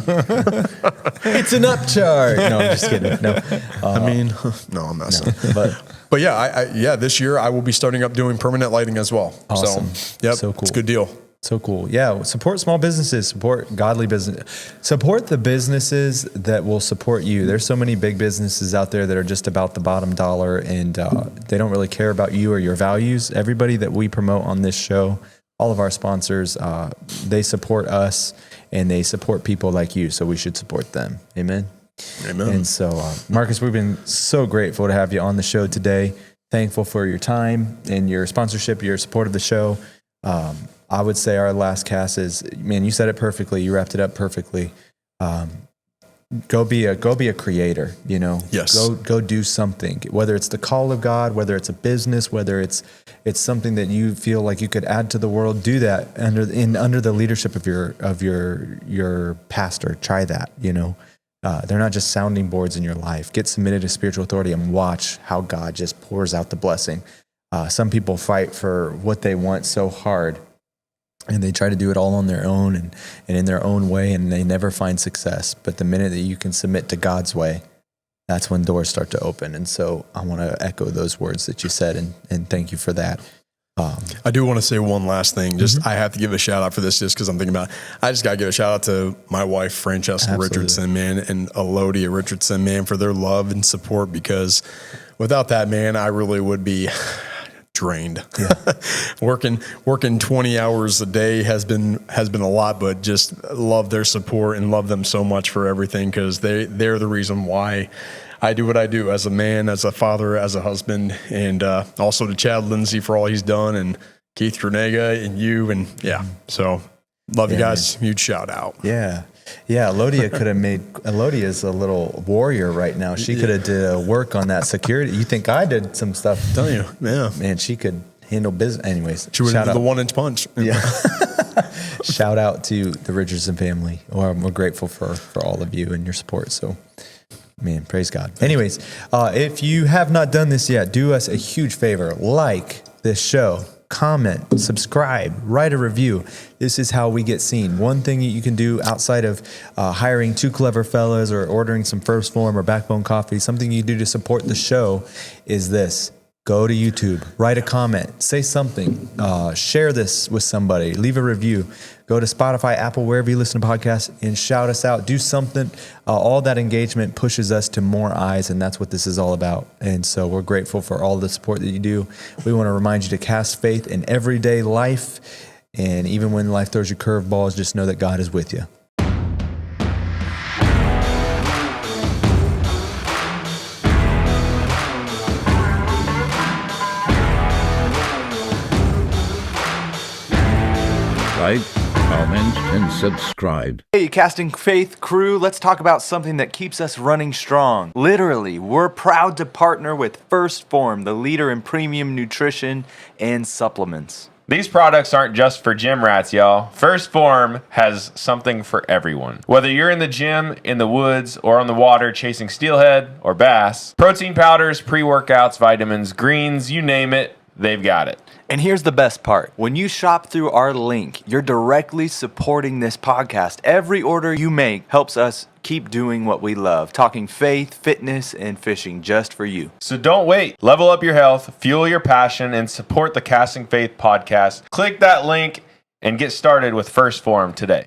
It's an upcharge. No, I'm just kidding. No, I mean, no, I'm messing. But yeah, yeah, this year I will be starting up doing permanent lighting as well. Awesome. So, yep, So cool. it's a good deal. So cool. Yeah. Support small businesses, support godly business, support the businesses that will support you. There's so many big businesses out there that are just about the bottom dollar, and they don't really care about you or your values. Everybody that we promote on this show, all of our sponsors, they support us and they support people like you. So we should support them. Amen. Amen. And so, Marcus, we've been so grateful to have you on the show today. Thankful for your time and your sponsorship, your support of the show. I would say our last cast is, man, you said it perfectly. You wrapped it up perfectly. Go be a creator, you know. Yes. Go do something. Whether it's the call of God, whether it's a business, whether it's something that you feel like you could add to the world, do that under the leadership of your pastor. Try that, you know. They're not just sounding boards in your life. Get submitted to spiritual authority and watch how God just pours out the blessing. Some people fight for what they want so hard, and they try to do it all on their own and in their own way, and they never find success. But the minute that you can submit to God's way, that's when doors start to open. And so I want to echo those words that you said, and thank you for that. I do want to say one last thing. Just I have to give a shout out for this just because I'm thinking about it. I just got to give a shout out to my wife, Francesca Richardson, man, and Elodia Richardson, man, for their love and support, because without that, man, I really would be drained. Yeah. working 20 hours a day has been a lot, but just love their support and love them so much for everything, because they're the reason why I do what I do as a man, as a father, as a husband, and also to Chad Lindsay for all he's done, and Keith Grenega and you, and yeah. So love you guys. Man. Huge shout out. Yeah. Yeah, Elodia could have Elodia is a little warrior right now. She could have did work on that security. You think I did some stuff? I'm telling you, yeah. Man, she could handle business. Anyways, she would have the 1-inch punch. Yeah. Shout out to the Richardson family. We're grateful for all of you and your support. So, man, praise God. Anyways, if you have not done this yet, do us a huge favor. Like this show. Comment, subscribe, write a review. This is how we get seen. One thing that you can do outside of hiring two clever fellas or ordering some First Phorm or Backbone coffee, something you do to support the show is this. Go to YouTube, write a comment, say something, share this with somebody, leave a review. Go to Spotify, Apple, wherever you listen to podcasts, and shout us out. Do something. All that engagement pushes us to more eyes, and that's what this is all about. And so we're grateful for all the support that you do. We want to remind you to cast faith in everyday life, and even when life throws you curveballs, just know that God is with you. Like, comment, and subscribe. Hey, Casting Faith crew, let's talk about something that keeps us running strong. Literally, we're proud to partner with First Phorm, the leader in premium nutrition and supplements. These products aren't just for gym rats, y'all. First Phorm has something for everyone. Whether you're in the gym, in the woods, or on the water chasing steelhead or bass, protein powders, pre-workouts, vitamins, greens, you name it, they've got it. And here's the best part. When you shop through our link, you're directly supporting this podcast. Every order you make helps us keep doing what we love, talking faith, fitness, and fishing just for you. So don't wait. Level up your health, fuel your passion, and support the Casting Faith podcast. Click that link and get started with First Phorm today.